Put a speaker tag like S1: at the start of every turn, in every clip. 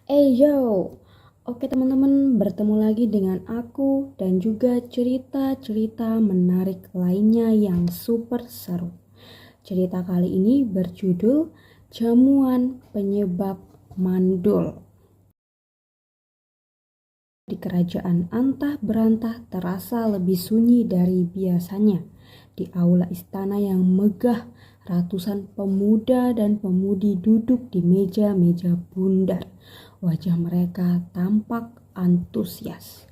S1: Yo, oke teman-teman, bertemu lagi dengan aku dan juga cerita-cerita menarik lainnya yang super seru. Cerita kali ini berjudul Jamuan Penyebab Mandul. Di kerajaan antah berantah terasa lebih sunyi dari biasanya. Di aula istana yang megah, ratusan pemuda dan pemudi duduk di meja-meja bundar. Wajah mereka tampak antusias.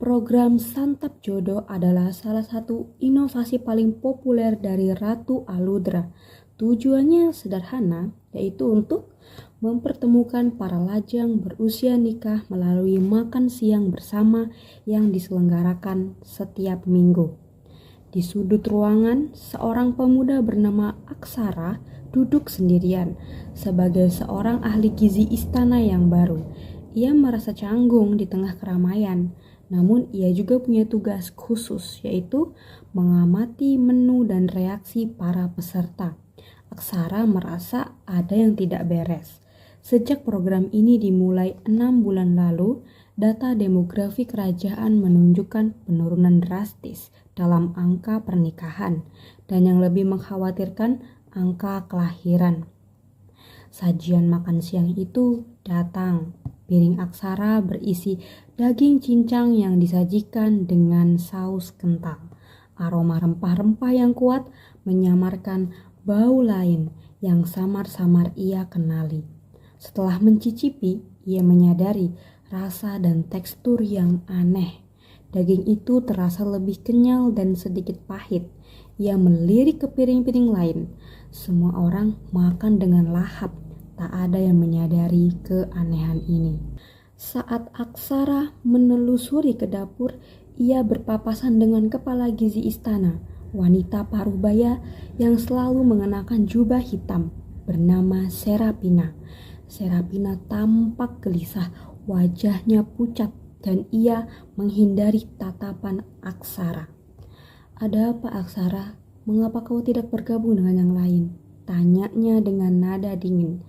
S1: Program Santap Jodoh adalah salah satu inovasi paling populer dari Ratu Aludra. Tujuannya sederhana, yaitu untuk mempertemukan para lajang berusia nikah melalui makan siang bersama yang diselenggarakan setiap minggu. Di sudut ruangan, seorang pemuda bernama Aksara duduk sendirian sebagai seorang ahli gizi istana yang baru. Ia merasa canggung di tengah keramaian, namun ia juga punya tugas khusus, yaitu mengamati menu dan reaksi para peserta. Aksara merasa ada yang tidak beres. Sejak program ini dimulai 6 bulan lalu, data demografi kerajaan menunjukkan penurunan drastis dalam angka pernikahan dan yang lebih mengkhawatirkan angka kelahiran. Sajian makan siang itu datang. Piring aksara berisi daging cincang yang disajikan dengan saus kental. Aroma rempah-rempah yang kuat menyamarkan bau lain yang samar-samar ia kenali. Setelah mencicipi, ia menyadari rasa dan tekstur yang aneh. Daging itu terasa lebih kenyal dan sedikit pahit. Ia melirik ke piring-piring lain. Semua orang makan dengan lahap. Tak ada yang menyadari keanehan ini. Saat Aksara menelusuri ke dapur, ia berpapasan dengan kepala gizi istana, wanita paruh-baya yang selalu mengenakan jubah hitam, bernama Serapina. Serapina tampak gelisah, wajahnya pucat, dan ia menghindari tatapan Aksara. "Ada apa, Aksara? Mengapa kau tidak bergabung dengan yang lain?" tanyanya dengan nada dingin.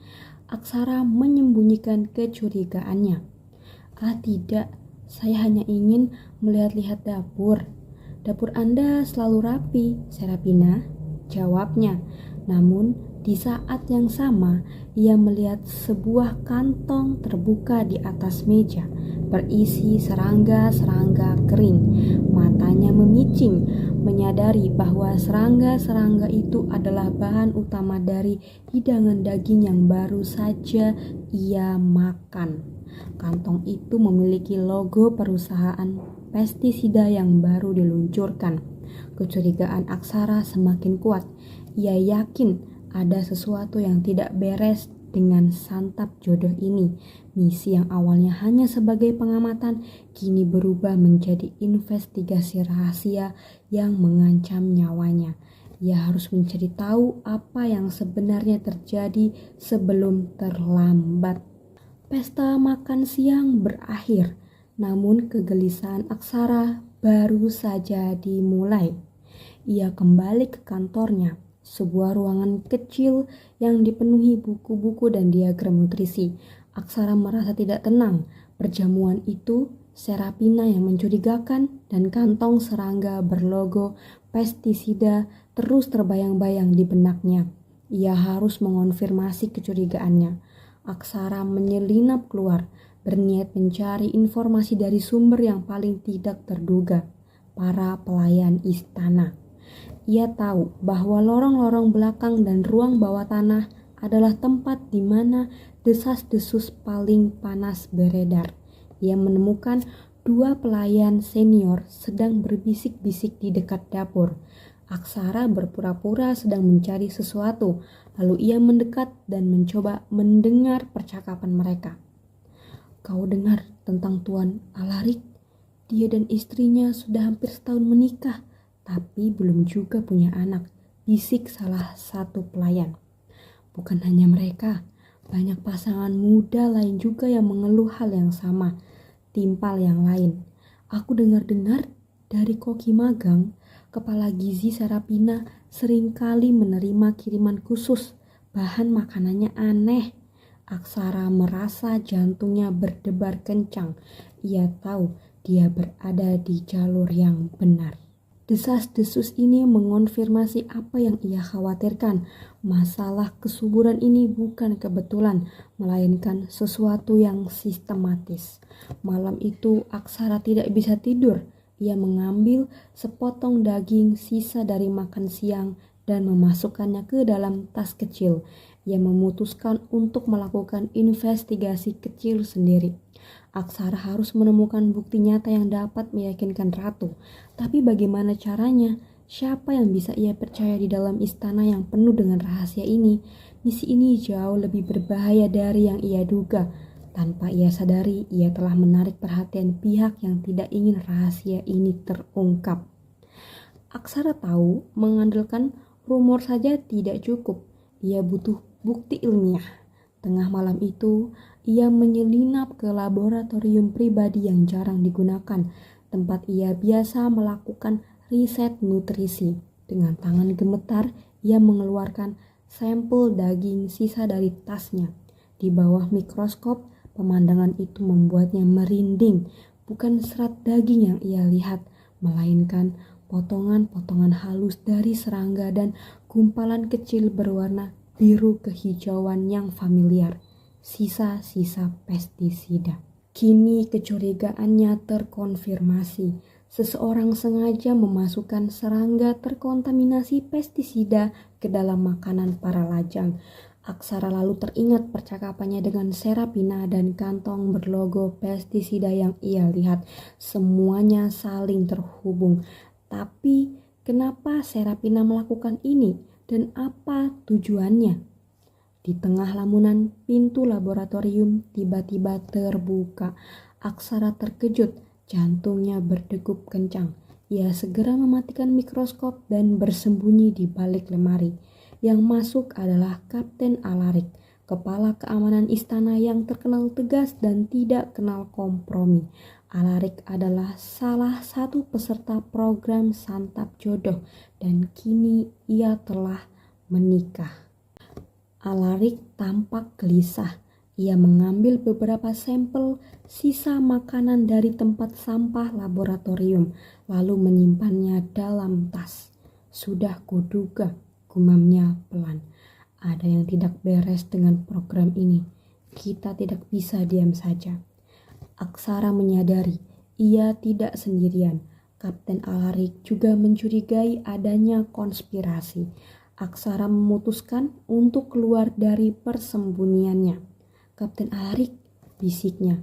S1: Aksara menyembunyikan kecurigaannya. Tidak, saya hanya ingin melihat-lihat dapur. Dapur Anda selalu rapi, Serapina, jawabnya. Namun di saat yang sama ia melihat sebuah kantong terbuka di atas meja, berisi serangga-serangga kering. Matanya memicing, menyadari bahwa serangga-serangga itu adalah bahan utama dari hidangan daging yang baru saja ia makan. Kantong itu memiliki logo perusahaan pestisida yang baru diluncurkan. Kecurigaan Aksara semakin kuat. Ia yakin ada sesuatu yang tidak beres dengan santap jodoh ini. Misi yang awalnya hanya sebagai pengamatan kini berubah menjadi investigasi rahasia yang mengancam nyawanya. Ia harus mencari tahu apa yang sebenarnya terjadi sebelum terlambat. Pesta makan siang berakhir, namun kegelisahan Aksara baru saja dimulai. Ia kembali ke kantornya, sebuah ruangan kecil yang dipenuhi buku-buku dan diagram nutrisi. Aksara merasa tidak tenang. Perjamuan itu, Serapina yang mencurigakan, dan kantong serangga berlogo pestisida terus terbayang-bayang di benaknya. Ia harus mengonfirmasi kecurigaannya. Aksara menyelinap keluar, berniat mencari informasi dari sumber yang paling tidak terduga, para pelayan istana. Ia tahu bahwa lorong-lorong belakang dan ruang bawah tanah adalah tempat di mana desas-desus paling panas beredar. Ia menemukan 2 pelayan senior sedang berbisik-bisik di dekat dapur. Aksara berpura-pura sedang mencari sesuatu, lalu ia mendekat dan mencoba mendengar percakapan mereka. "Kau dengar tentang Tuan Alarik? Dia dan istrinya sudah hampir setahun menikah, tapi belum juga punya anak," bisik salah satu pelayan. "Bukan hanya mereka, banyak pasangan muda lain juga yang mengeluh hal yang sama," timpal yang lain. "Aku dengar-dengar dari koki magang, kepala gizi Serapina seringkali menerima kiriman khusus, bahan makanannya aneh." Aksara merasa jantungnya berdebar kencang. Ia tahu dia berada di jalur yang benar. Desas-desus ini mengonfirmasi apa yang ia khawatirkan. Masalah kesuburan ini bukan kebetulan, melainkan sesuatu yang sistematis. Malam itu Aksara tidak bisa tidur. Ia mengambil sepotong daging sisa dari makan siang dan memasukkannya ke dalam tas kecil. Ia memutuskan untuk melakukan investigasi kecil sendiri. Aksara harus menemukan bukti nyata yang dapat meyakinkan Ratu. Tapi bagaimana caranya? Siapa yang bisa ia percaya di dalam istana yang penuh dengan rahasia ini? Misi ini jauh lebih berbahaya dari yang ia duga. Tanpa ia sadari, ia telah menarik perhatian pihak yang tidak ingin rahasia ini terungkap. Aksara tahu mengandalkan rumor saja tidak cukup. Ia butuh bukti ilmiah. Tengah malam itu, ia menyelinap ke laboratorium pribadi yang jarang digunakan, tempat ia biasa melakukan riset nutrisi. Dengan tangan gemetar, ia mengeluarkan sampel daging sisa dari tasnya. Di bawah mikroskop, pemandangan itu membuatnya merinding. Bukan serat daging yang ia lihat, melainkan potongan-potongan halus dari serangga dan gumpalan kecil berwarna biru kehijauan yang familiar. Sisa-sisa pestisida. Kini kecurigaannya terkonfirmasi. Seseorang sengaja memasukkan serangga terkontaminasi pestisida ke dalam makanan para lajang. Aksara lalu teringat percakapannya dengan Serapina dan kantong berlogo pestisida yang ia lihat. Semuanya saling terhubung. Tapi kenapa Serapina melakukan ini? Dan apa tujuannya? Di tengah lamunan, pintu laboratorium tiba-tiba terbuka. Aksara terkejut, jantungnya berdegup kencang. Ia segera mematikan mikroskop dan bersembunyi di balik lemari. Yang masuk adalah Kapten Alarik, kepala keamanan istana yang terkenal tegas dan tidak kenal kompromi. Alarik adalah salah satu peserta program Santap Jodoh dan kini ia telah menikah. Alarik tampak gelisah. Ia mengambil beberapa sampel sisa makanan dari tempat sampah laboratorium, lalu menyimpannya dalam tas. Sudah kuduga, gumamnya pelan. Ada yang tidak beres dengan program ini. Kita tidak bisa diam saja. Aksara menyadari ia tidak sendirian. Kapten Alarik juga mencurigai adanya konspirasi. Aksara memutuskan untuk keluar dari persembunyiannya. Kapten Alarik, bisiknya,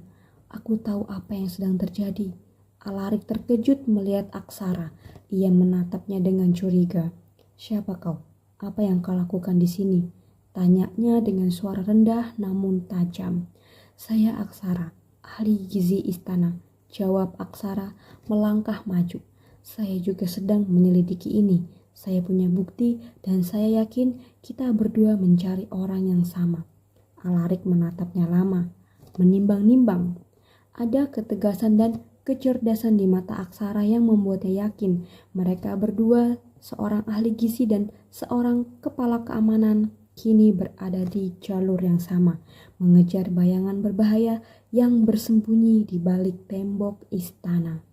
S1: aku tahu apa yang sedang terjadi. Alarik terkejut melihat Aksara. Ia menatapnya dengan curiga. Siapa kau? Apa yang kau lakukan di sini? Tanyanya dengan suara rendah namun tajam. Saya Aksara, ahli gizi istana, jawab Aksara melangkah maju. Saya juga sedang menyelidiki ini. Saya punya bukti dan saya yakin kita berdua mencari orang yang sama. Alarik menatapnya lama, menimbang-nimbang. Ada ketegasan dan kecerdasan di mata Aksara yang membuatnya yakin mereka berdua, seorang ahli gizi dan seorang kepala keamanan, kini berada di jalur yang sama, mengejar bayangan berbahaya yang bersembunyi di balik tembok istana.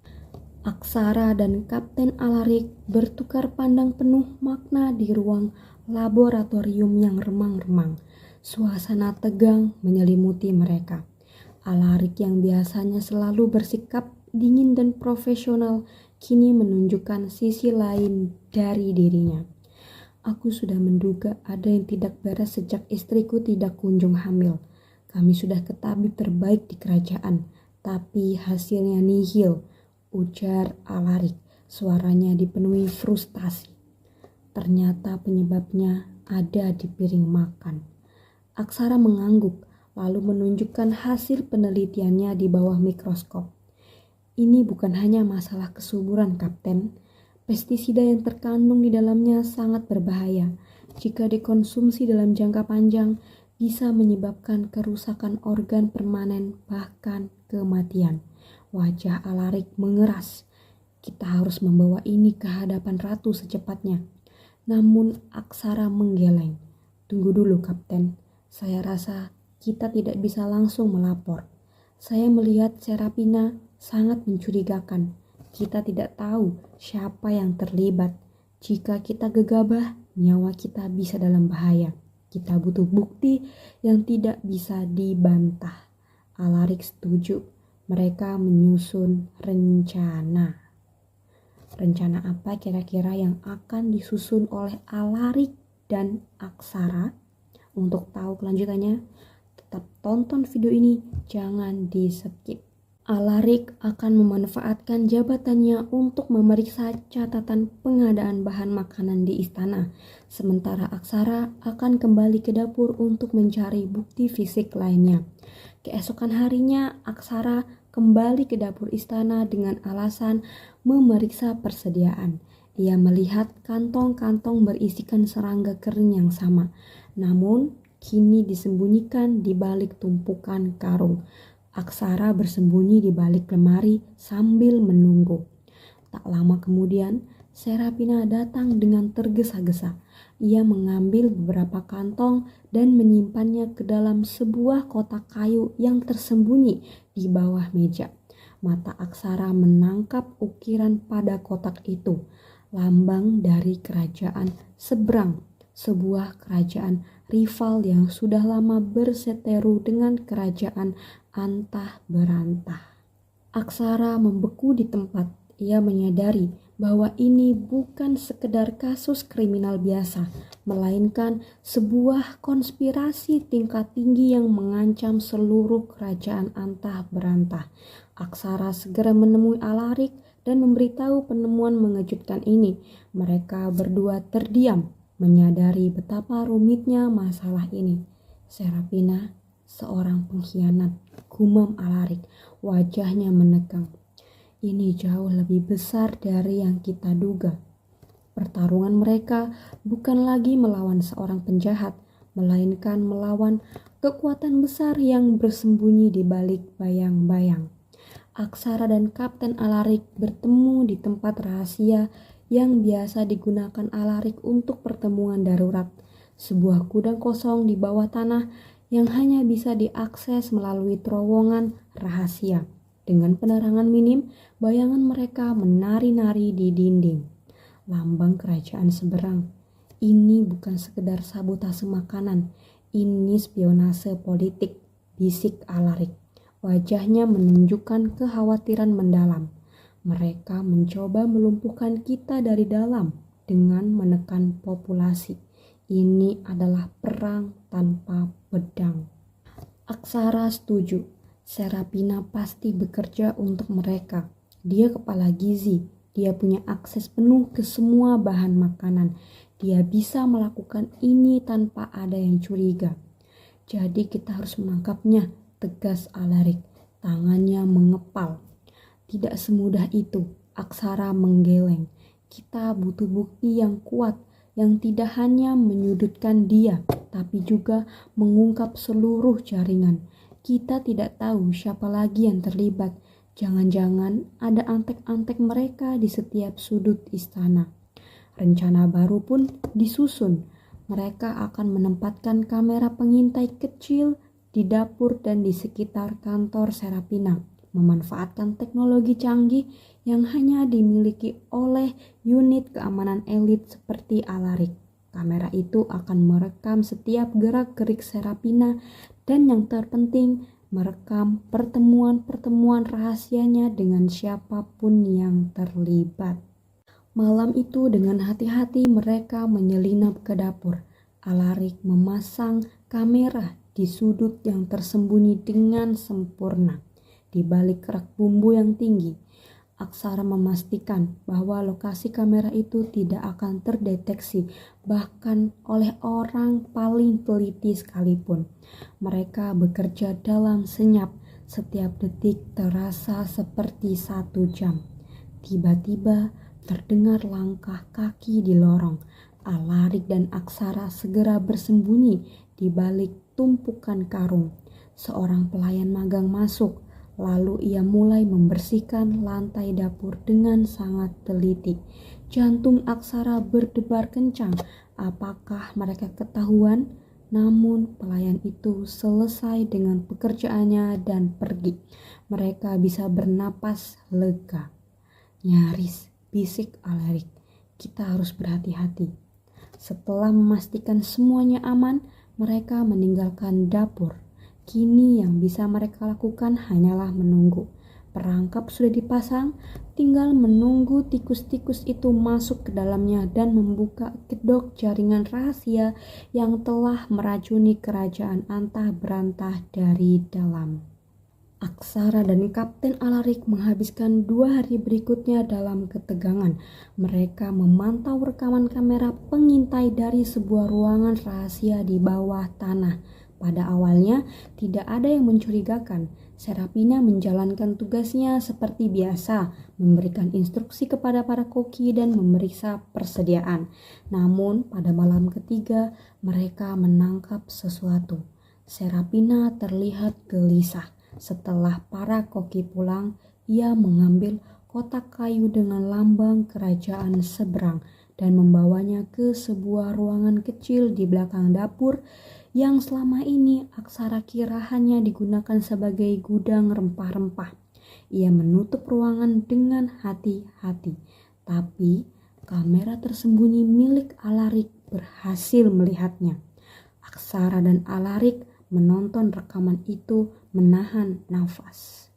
S1: Aksara dan Kapten Alarik bertukar pandang penuh makna di ruang laboratorium yang remang-remang. Suasana tegang menyelimuti mereka. Alarik yang biasanya selalu bersikap dingin dan profesional, kini menunjukkan sisi lain dari dirinya. Aku sudah menduga ada yang tidak beres sejak istriku tidak kunjung hamil. Kami sudah ke tabib terbaik di kerajaan, tapi hasilnya nihil, ujar Alarik. Suaranya dipenuhi frustasi. Ternyata penyebabnya ada di piring makan. Aksara mengangguk, lalu menunjukkan hasil penelitiannya di bawah mikroskop. Ini bukan hanya masalah kesuburan, Kapten. Pestisida yang terkandung di dalamnya sangat berbahaya. Jika dikonsumsi dalam jangka panjang, bisa menyebabkan kerusakan organ permanen, bahkan kematian. Wajah Alarik mengeras. Kita harus membawa ini ke hadapan Ratu secepatnya. Namun Aksara menggeleng. Tunggu dulu, Kapten. Saya rasa kita tidak bisa langsung melapor. Saya melihat Serapina sangat mencurigakan. Kita tidak tahu siapa yang terlibat. Jika kita gegabah, nyawa kita bisa dalam bahaya. Kita butuh bukti yang tidak bisa dibantah. Alaric setuju. Mereka menyusun rencana. Rencana apa kira-kira yang akan disusun oleh Alaric dan Aksara? Untuk tahu kelanjutannya, tetap tonton video ini, jangan di-skip. Alaric akan memanfaatkan jabatannya untuk memeriksa catatan pengadaan bahan makanan di istana, sementara Aksara akan kembali ke dapur untuk mencari bukti fisik lainnya. Keesokan harinya, Aksara kembali ke dapur istana dengan alasan memeriksa persediaan. Ia melihat kantong-kantong berisikan serangga kering yang sama, namun kini disembunyikan di balik tumpukan karung. Aksara bersembunyi di balik lemari sambil menunggu. Tak lama kemudian, Serapina datang dengan tergesa-gesa. Ia mengambil beberapa kantong dan menyimpannya ke dalam sebuah kotak kayu yang tersembunyi di bawah meja. Mata Aksara menangkap ukiran pada kotak itu, lambang dari kerajaan seberang, sebuah kerajaan rival yang sudah lama berseteru dengan kerajaan antah berantah. Aksara membeku di tempat. Ia menyadari bahwa ini bukan sekedar kasus kriminal biasa, melainkan sebuah konspirasi tingkat tinggi yang mengancam seluruh kerajaan antah berantah. Aksara segera menemui Alaric dan memberitahu penemuan mengejutkan ini. Mereka berdua terdiam, menyadari betapa rumitnya masalah ini. Serapina, seorang pengkhianat, gumam Alaric, wajahnya menegang. Ini jauh lebih besar dari yang kita duga. Pertarungan mereka bukan lagi melawan seorang penjahat, melainkan melawan kekuatan besar yang bersembunyi di balik bayang-bayang. Aksara dan Kapten Alaric bertemu di tempat rahasia yang biasa digunakan Alaric untuk pertemuan darurat, sebuah gudang kosong di bawah tanah yang hanya bisa diakses melalui terowongan rahasia. Dengan penerangan minim, bayangan mereka menari-nari di dinding. Lambang kerajaan seberang. Ini bukan sekedar sabotase makanan, ini spionase politik, bisik Alaric. Wajahnya menunjukkan kekhawatiran mendalam. Mereka mencoba melumpuhkan kita dari dalam dengan menekan populasi. Ini adalah perang tanpa pedang. Aksara setuju. Serapina pasti bekerja untuk mereka. Dia kepala gizi. Dia punya akses penuh ke semua bahan makanan. Dia bisa melakukan ini tanpa ada yang curiga. Jadi kita harus menangkapnya, tegas Alaric. Tangannya mengepal. Tidak semudah itu, Aksara menggeleng. Kita butuh bukti yang kuat, yang tidak hanya menyudutkan dia, tapi juga mengungkap seluruh jaringan. Kita tidak tahu siapa lagi yang terlibat. Jangan-jangan ada antek-antek mereka di setiap sudut istana. Rencana baru pun disusun. Mereka akan menempatkan kamera pengintai kecil di dapur dan di sekitar kantor Serapina, memanfaatkan teknologi canggih yang hanya dimiliki oleh unit keamanan elit seperti Alaric. Kamera itu akan merekam setiap gerak-gerik Serapina dan yang terpenting, merekam pertemuan-pertemuan rahasianya dengan siapapun yang terlibat. Malam itu dengan hati-hati mereka menyelinap ke dapur. Alaric memasang kamera di sudut yang tersembunyi dengan sempurna, di balik rak bumbu yang tinggi. Aksara memastikan bahwa lokasi kamera itu tidak akan terdeteksi bahkan oleh orang paling teliti sekalipun. Mereka bekerja dalam senyap, setiap detik terasa seperti 1 jam. Tiba-tiba terdengar langkah kaki di lorong. Alaric dan Aksara segera bersembunyi di balik tumpukan karung. Seorang pelayan magang masuk. Lalu ia mulai membersihkan lantai dapur dengan sangat teliti. Jantung Aksara berdebar kencang. Apakah mereka ketahuan? Namun pelayan itu selesai dengan pekerjaannya dan pergi. Mereka bisa bernapas lega. Nyaris, bisik Alaric, kita harus berhati-hati. Setelah memastikan semuanya aman, mereka meninggalkan dapur. Kini yang bisa mereka lakukan hanyalah menunggu. Perangkap sudah dipasang, tinggal menunggu tikus-tikus itu masuk ke dalamnya dan membuka kedok jaringan rahasia yang telah meracuni kerajaan antah berantah dari dalam. Aksara dan Kapten Alaric menghabiskan 2 hari berikutnya dalam ketegangan. Mereka memantau rekaman kamera pengintai dari sebuah ruangan rahasia di bawah tanah. Pada awalnya tidak ada yang mencurigakan. Serapina menjalankan tugasnya seperti biasa, memberikan instruksi kepada para koki dan memeriksa persediaan. Namun pada malam ketiga mereka menangkap sesuatu. Serapina terlihat gelisah. Setelah para koki pulang, ia mengambil kotak kayu dengan lambang kerajaan seberang dan membawanya ke sebuah ruangan kecil di belakang dapur yang selama ini Aksara kira hanya digunakan sebagai gudang rempah-rempah. Ia menutup ruangan dengan hati-hati, tapi kamera tersembunyi milik Alaric berhasil melihatnya. Aksara dan Alaric menonton rekaman itu menahan nafas.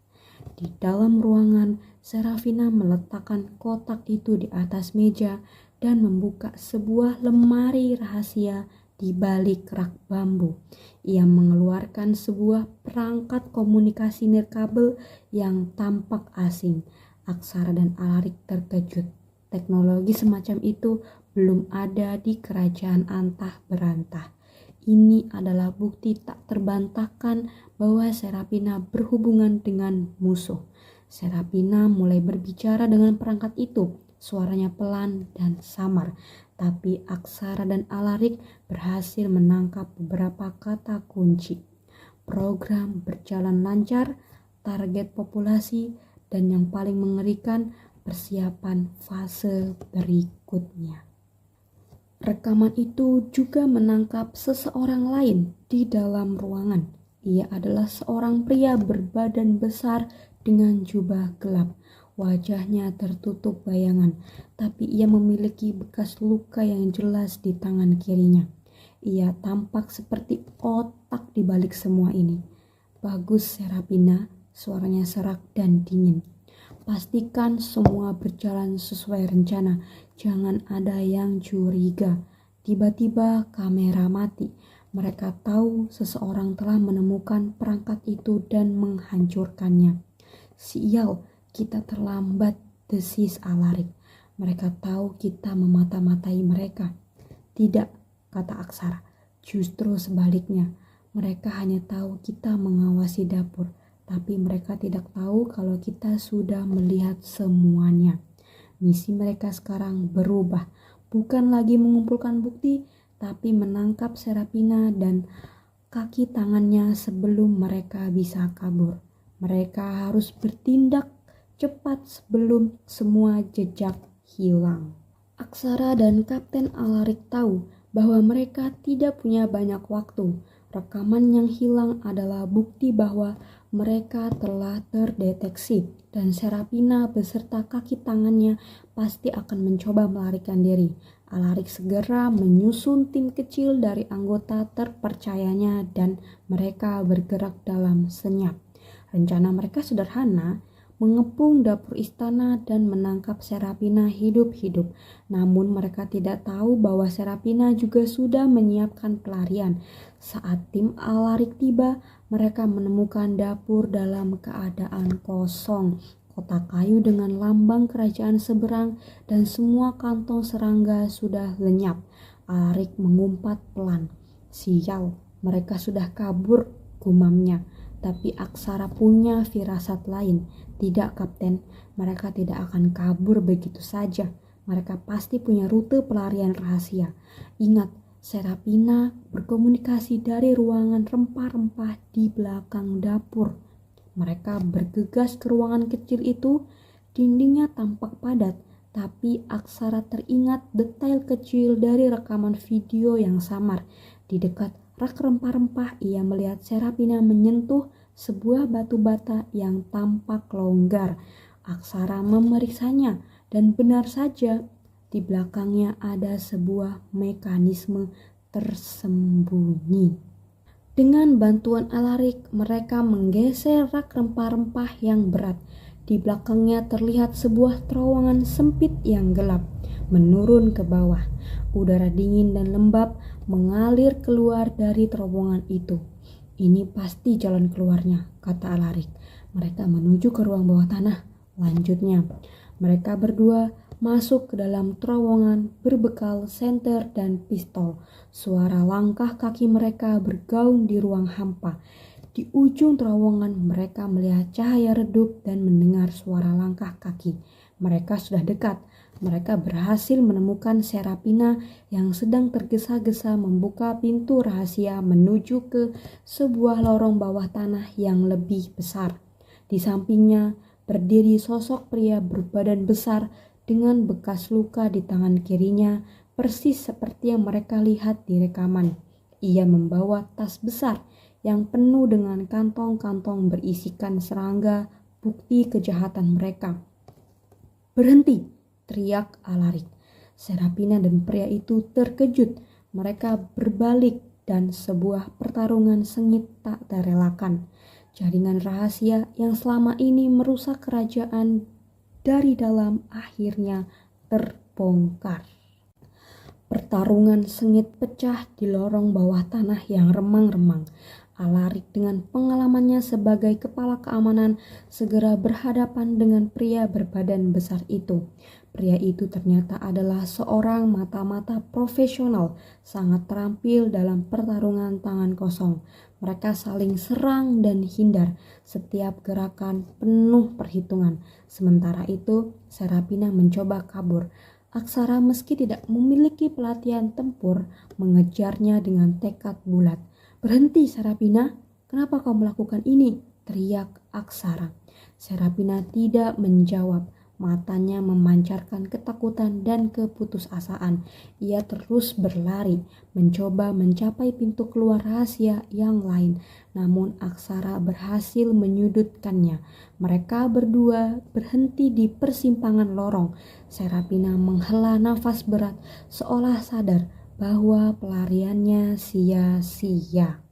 S1: Di dalam ruangan, Serafina meletakkan kotak itu di atas meja dan membuka sebuah lemari rahasia di balik rak bambu. Ia mengeluarkan sebuah perangkat komunikasi nirkabel yang tampak asing. Aksara dan Alaric terkejut. Teknologi semacam itu belum ada di kerajaan antah berantah. Ini adalah bukti tak terbantahkan bahwa Serapina berhubungan dengan musuh. Serapina mulai berbicara dengan perangkat itu. Suaranya pelan dan samar, tapi Aksara dan Alaric berhasil menangkap beberapa kata kunci. Program berjalan lancar, target populasi, dan yang paling mengerikan, persiapan fase berikutnya. Rekaman itu juga menangkap seseorang lain di dalam ruangan. Ia adalah seorang pria berbadan besar dengan jubah gelap. Wajahnya tertutup bayangan, tapi ia memiliki bekas luka yang jelas di tangan kirinya. Ia tampak seperti otak di balik semua ini. Bagus, Serapina, suaranya serak dan dingin. Pastikan semua berjalan sesuai rencana. Jangan ada yang curiga. Tiba-tiba kamera mati. Mereka tahu seseorang telah menemukan perangkat itu dan menghancurkannya. Sial, kita terlambat, desis Alaric. Mereka tahu kita memata-matai mereka. Tidak, kata Aksara. Justru sebaliknya. Mereka hanya tahu kita mengawasi dapur. Tapi mereka tidak tahu kalau kita sudah melihat semuanya. Misi mereka sekarang berubah. Bukan lagi mengumpulkan bukti, tapi menangkap Serapina dan kaki tangannya sebelum mereka bisa kabur. Mereka harus bertindak cepat sebelum semua jejak hilang. Aksara dan Kapten Alaric tahu bahwa mereka tidak punya banyak waktu. Rekaman yang hilang adalah bukti bahwa mereka telah terdeteksi dan Serapina beserta kaki tangannya pasti akan mencoba melarikan diri. Alaric segera menyusun tim kecil dari anggota terpercayanya dan mereka bergerak dalam senyap. Rencana mereka sederhana, mengepung dapur istana dan menangkap Serapina hidup-hidup. Namun mereka tidak tahu bahwa Serapina juga sudah menyiapkan pelarian. Saat tim Alaric tiba, mereka menemukan dapur dalam keadaan kosong. Kotak kayu dengan lambang kerajaan seberang dan semua kantong serangga sudah lenyap. Alaric mengumpat pelan. Sial, mereka sudah kabur, gumamnya. Tapi Aksara punya firasat lain. Tidak, Kapten, mereka tidak akan kabur begitu saja. Mereka pasti punya rute pelarian rahasia. Ingat, Serapina berkomunikasi dari ruangan rempah-rempah di belakang dapur. Mereka bergegas ke ruangan kecil itu. Dindingnya tampak padat, tapi Aksara teringat detail kecil dari rekaman video yang samar. Di dekat rak rempah-rempah, ia melihat Serapina menyentuh sebuah batu bata yang tampak longgar. Aksara memeriksanya dan benar saja, di belakangnya ada sebuah mekanisme tersembunyi. Dengan bantuan Alarik, mereka menggeser rak rempah-rempah yang berat. Di belakangnya terlihat sebuah terowongan sempit yang gelap, menurun ke bawah. Udara dingin dan lembab mengalir keluar dari terowongan itu. Ini pasti jalan keluarnya, kata Alarik. Mereka menuju ke ruang bawah tanah. Lanjutnya, mereka berdua masuk ke dalam terowongan berbekal senter dan pistol. Suara langkah kaki mereka bergaung di ruang hampa. Di ujung terowongan mereka melihat cahaya redup dan mendengar suara langkah kaki. Mereka sudah dekat. Mereka berhasil menemukan Serapina yang sedang tergesa-gesa membuka pintu rahasia menuju ke sebuah lorong bawah tanah yang lebih besar. Di sampingnya berdiri sosok pria berbadan besar dengan bekas luka di tangan kirinya, persis seperti yang mereka lihat di rekaman. Ia membawa tas besar yang penuh dengan kantong-kantong berisikan serangga bukti kejahatan mereka. "Berhenti!" teriak Alarik. Serapina dan pria itu terkejut. Mereka berbalik dan sebuah pertarungan sengit tak terelakkan. Jaringan rahasia yang selama ini merusak kerajaan dari dalam akhirnya terbongkar. Pertarungan sengit pecah di lorong bawah tanah yang remang-remang. Alarik dengan pengalamannya sebagai kepala keamanan segera berhadapan dengan pria berbadan besar itu. Pria itu ternyata adalah seorang mata-mata profesional, sangat terampil dalam pertarungan tangan kosong. Mereka saling serang dan hindar, setiap gerakan penuh perhitungan. Sementara itu, Serapina mencoba kabur. Aksara meski tidak memiliki pelatihan tempur, mengejarnya dengan tekad bulat. "Berhenti, Serapina, kenapa kau melakukan ini?" teriak Aksara. Serapina tidak menjawab, matanya memancarkan ketakutan dan keputusasaan. Ia terus berlari, mencoba mencapai pintu keluar rahasia yang lain, namun Aksara berhasil menyudutkannya. Mereka berdua berhenti di persimpangan lorong. Serapina menghela nafas berat, seolah sadar bahwa pelariannya sia-sia.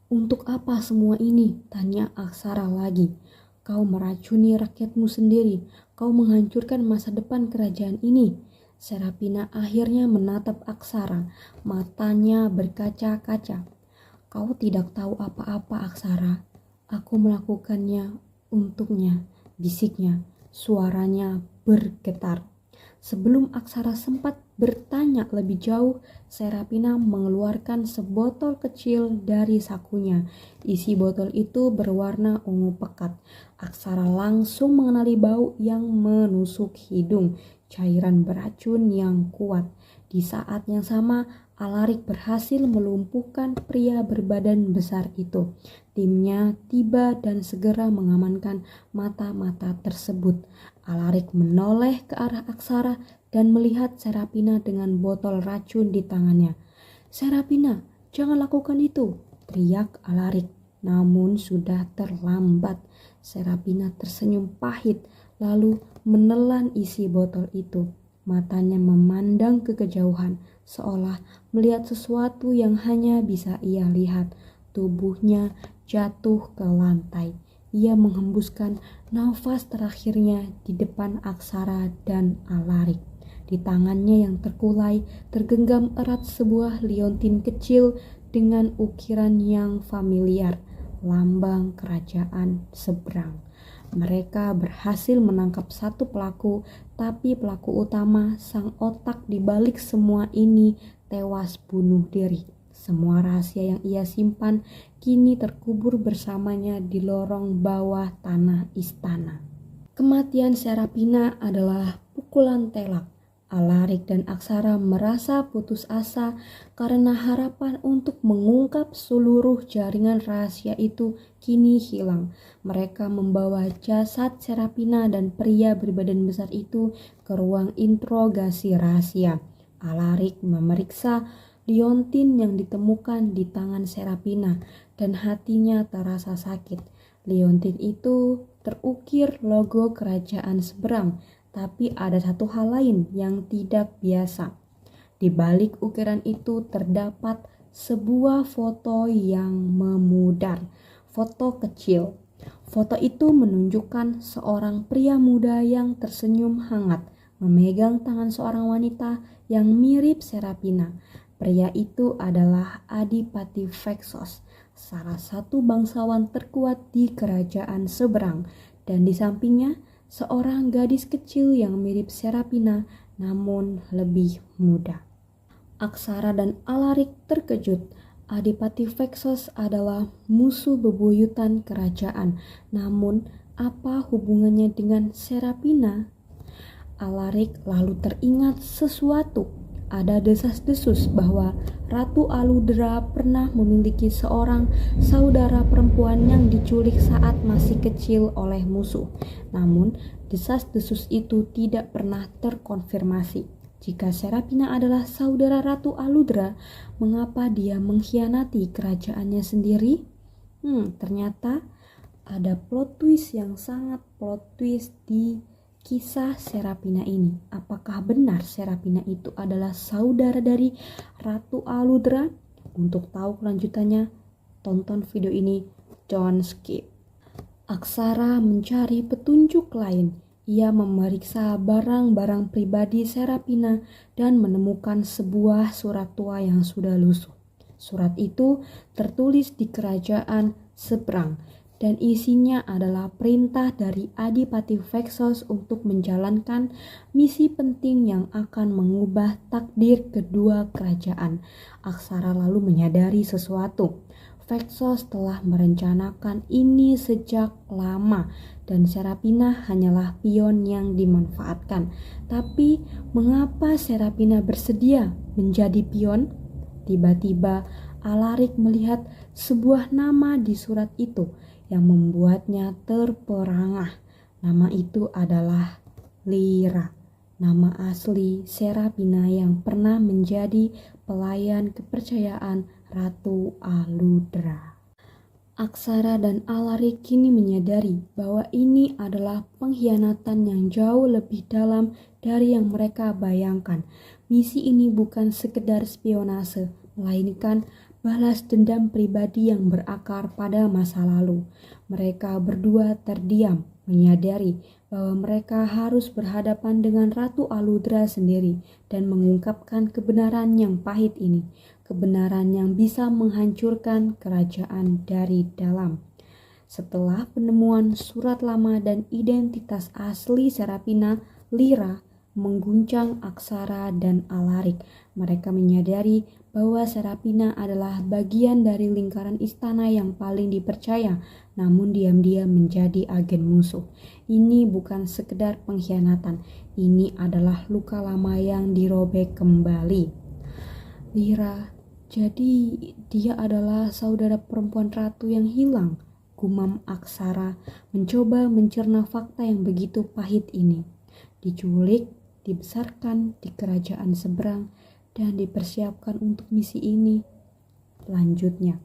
S1: "Untuk apa semua ini?" tanya Aksara lagi. "Kau meracuni rakyatmu sendiri. Kau menghancurkan masa depan kerajaan ini." Serapina akhirnya menatap Aksara, matanya berkaca-kaca. "Kau tidak tahu apa-apa, Aksara. Aku melakukannya untuknya," bisiknya. Suaranya bergetar. Sebelum Aksara sempat bertanya lebih jauh, Serapina mengeluarkan sebotol kecil dari sakunya. Isi botol itu berwarna ungu pekat. Aksara langsung mengenali bau yang menusuk hidung, cairan beracun yang kuat. Di saat yang sama, Alarik berhasil melumpuhkan pria berbadan besar itu. Timnya tiba dan segera mengamankan mata-mata tersebut. Alarik menoleh ke arah Aksara dan melihat Serapina dengan botol racun di tangannya. "Serapina, jangan lakukan itu!" teriak Alarik. Namun sudah terlambat. Serapina tersenyum pahit lalu menelan isi botol itu. Matanya memandang ke kejauhan, seolah melihat sesuatu yang hanya bisa ia lihat. Tubuhnya jatuh ke lantai. Ia menghembuskan nafas terakhirnya di depan Aksara dan Alarik. Di tangannya yang terkulai tergenggam erat sebuah liontin kecil dengan ukiran yang familiar, lambang kerajaan seberang. Mereka berhasil menangkap satu pelaku, tapi pelaku utama, sang otak di balik semua ini, tewas bunuh diri. Semua rahasia yang ia simpan kini terkubur bersamanya di lorong bawah tanah istana. Kematian Serapina adalah pukulan telak. Alarik dan Aksara merasa putus asa karena harapan untuk mengungkap seluruh jaringan rahasia itu kini hilang. Mereka membawa jasad Serapina dan pria berbadan besar itu ke ruang interogasi rahasia. Alarik memeriksa liontin yang ditemukan di tangan Serapina dan hatinya terasa sakit. Liontin itu terukir logo kerajaan seberang, tapi ada satu hal lain yang tidak biasa. Di balik ukiran itu terdapat sebuah foto yang memudar, foto kecil. Foto itu menunjukkan seorang pria muda yang tersenyum hangat, memegang tangan seorang wanita yang mirip Serapina. Pria itu adalah Adipati Vexos, salah satu bangsawan terkuat di kerajaan seberang, dan di sampingnya seorang gadis kecil yang mirip Serapina namun lebih muda. Aksara dan Alarik terkejut. Adipati Vexos adalah musuh bebuyutan kerajaan. Namun, apa hubungannya dengan Serapina? Alarik lalu teringat sesuatu. Ada desas-desus bahwa Ratu Aludra pernah memiliki seorang saudara perempuan yang diculik saat masih kecil oleh musuh. Namun, desas-desus itu tidak pernah terkonfirmasi. Jika Serapina adalah saudara Ratu Aludra, mengapa dia mengkhianati kerajaannya sendiri? Ternyata ada plot twist yang sangat plot twist di kisah Serapina ini. Apakah benar Serapina itu adalah saudara dari Ratu Aludra? Untuk tahu kelanjutannya, tonton video ini, don't skip. Aksara mencari petunjuk lain. Ia memeriksa barang-barang pribadi Serapina dan menemukan sebuah surat tua yang sudah lusuh. Surat itu tertulis di kerajaan seberang dan isinya adalah perintah dari Adipati Vexos untuk menjalankan misi penting yang akan mengubah takdir kedua kerajaan. Aksara lalu menyadari sesuatu. Vexos telah merencanakan ini sejak lama dan Serapina hanyalah pion yang dimanfaatkan. Tapi mengapa Serapina bersedia menjadi pion? Tiba-tiba Alarik melihat sebuah nama di surat itu yang membuatnya terperangah. Nama itu adalah Lyra, nama asli Serapina yang pernah menjadi pelayan kepercayaan Ratu Aludra. Aksara dan Alarik kini menyadari bahwa ini adalah pengkhianatan yang jauh lebih dalam dari yang mereka bayangkan. Misi ini bukan sekedar spionase, melainkan balas dendam pribadi yang berakar pada masa lalu. Mereka berdua terdiam, menyadari bahwa mereka harus berhadapan dengan Ratu Aludra sendiri dan mengungkapkan kebenaran yang pahit ini. Kebenaran yang bisa menghancurkan kerajaan dari dalam. Setelah penemuan surat lama dan identitas asli Serapina, Lyra mengguncang Aksara dan Alarik. Mereka menyadari bahwa Serapina adalah bagian dari lingkaran istana yang paling dipercaya, namun diam-diam menjadi agen musuh. Ini bukan sekedar pengkhianatan, ini adalah luka lama yang dirobek kembali. Lyra, jadi dia adalah saudara perempuan ratu yang hilang, gumam Aksara mencoba mencerna fakta yang begitu pahit ini. Diculik, dibesarkan di kerajaan seberang, dan dipersiapkan untuk misi ini. Lanjutnya,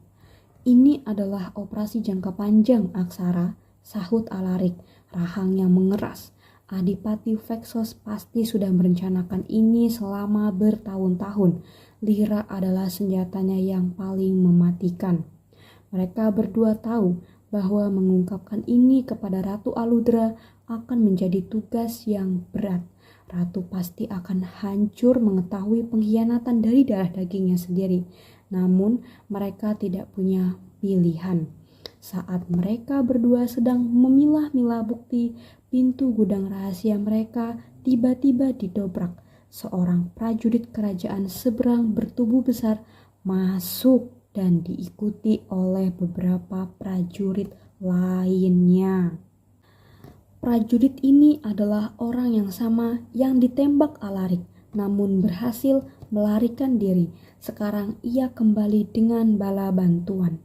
S1: ini adalah operasi jangka panjang Aksara, sahut Alarik, rahangnya mengeras. Adipati Vexos pasti sudah merencanakan ini selama bertahun-tahun. Lyra adalah senjatanya yang paling mematikan. Mereka berdua tahu bahwa mengungkapkan ini kepada Ratu Aludra akan menjadi tugas yang berat. Ratu pasti akan hancur mengetahui pengkhianatan dari darah dagingnya sendiri. Namun mereka tidak punya pilihan. Saat mereka berdua sedang memilah-milah bukti, pintu gudang rahasia mereka tiba-tiba didobrak. Seorang prajurit kerajaan seberang bertubuh besar masuk dan diikuti oleh beberapa prajurit lainnya. Prajurit ini adalah orang yang sama yang ditembak Alarik, namun berhasil melarikan diri. Sekarang ia kembali dengan bala bantuan.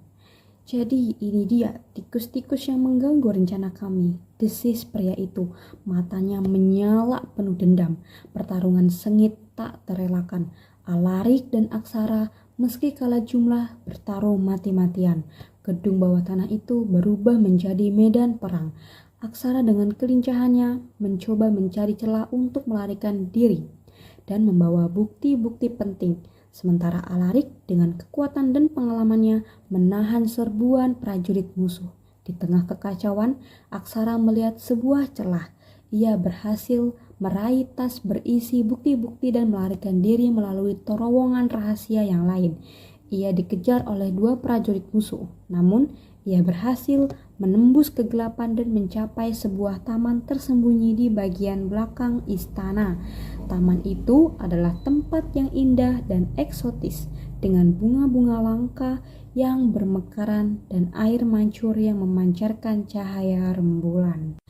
S1: Jadi ini dia tikus-tikus yang mengganggu rencana kami, desis pria itu. Matanya menyala penuh dendam. Pertarungan sengit tak terelakkan. Alarik dan Aksara meski kalah jumlah bertarung mati-matian. Gedung bawah tanah itu berubah menjadi medan perang. Aksara dengan kelincahannya mencoba mencari celah untuk melarikan diri dan membawa bukti-bukti penting. Sementara Alarik dengan kekuatan dan pengalamannya menahan serbuan prajurit musuh. Di tengah kekacauan, Aksara melihat sebuah celah. Ia berhasil meraih tas berisi bukti-bukti dan melarikan diri melalui terowongan rahasia yang lain. Ia dikejar oleh 2 prajurit musuh, namun ia berhasil menembus kegelapan dan mencapai sebuah taman tersembunyi di bagian belakang istana. Taman itu adalah tempat yang indah dan eksotis dengan bunga-bunga langka yang bermekaran dan air mancur yang memancarkan cahaya rembulan.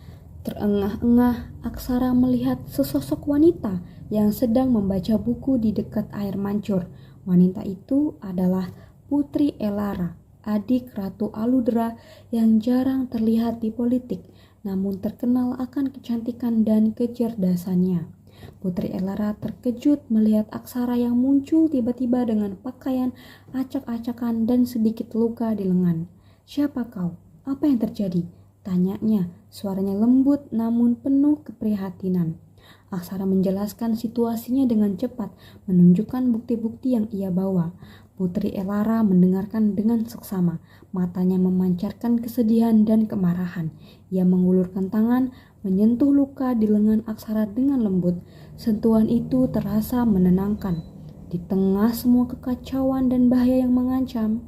S1: Terengah-engah, Aksara melihat sesosok wanita yang sedang membaca buku di dekat air mancur. Wanita itu adalah Putri Elara, adik Ratu Aludra yang jarang terlihat di politik, namun terkenal akan kecantikan dan kecerdasannya. Putri Elara terkejut melihat Aksara yang muncul tiba-tiba dengan pakaian acak-acakan dan sedikit luka di lengan. "Siapa kau? Apa yang terjadi?" tanyanya. Suaranya lembut namun penuh keprihatinan. Aksara menjelaskan situasinya dengan cepat, menunjukkan bukti-bukti yang ia bawa. Putri Elara mendengarkan dengan seksama, matanya memancarkan kesedihan dan kemarahan. Ia mengulurkan tangan, menyentuh luka di lengan Aksara dengan lembut. Sentuhan itu terasa menenangkan. Di tengah semua kekacauan dan bahaya yang mengancam,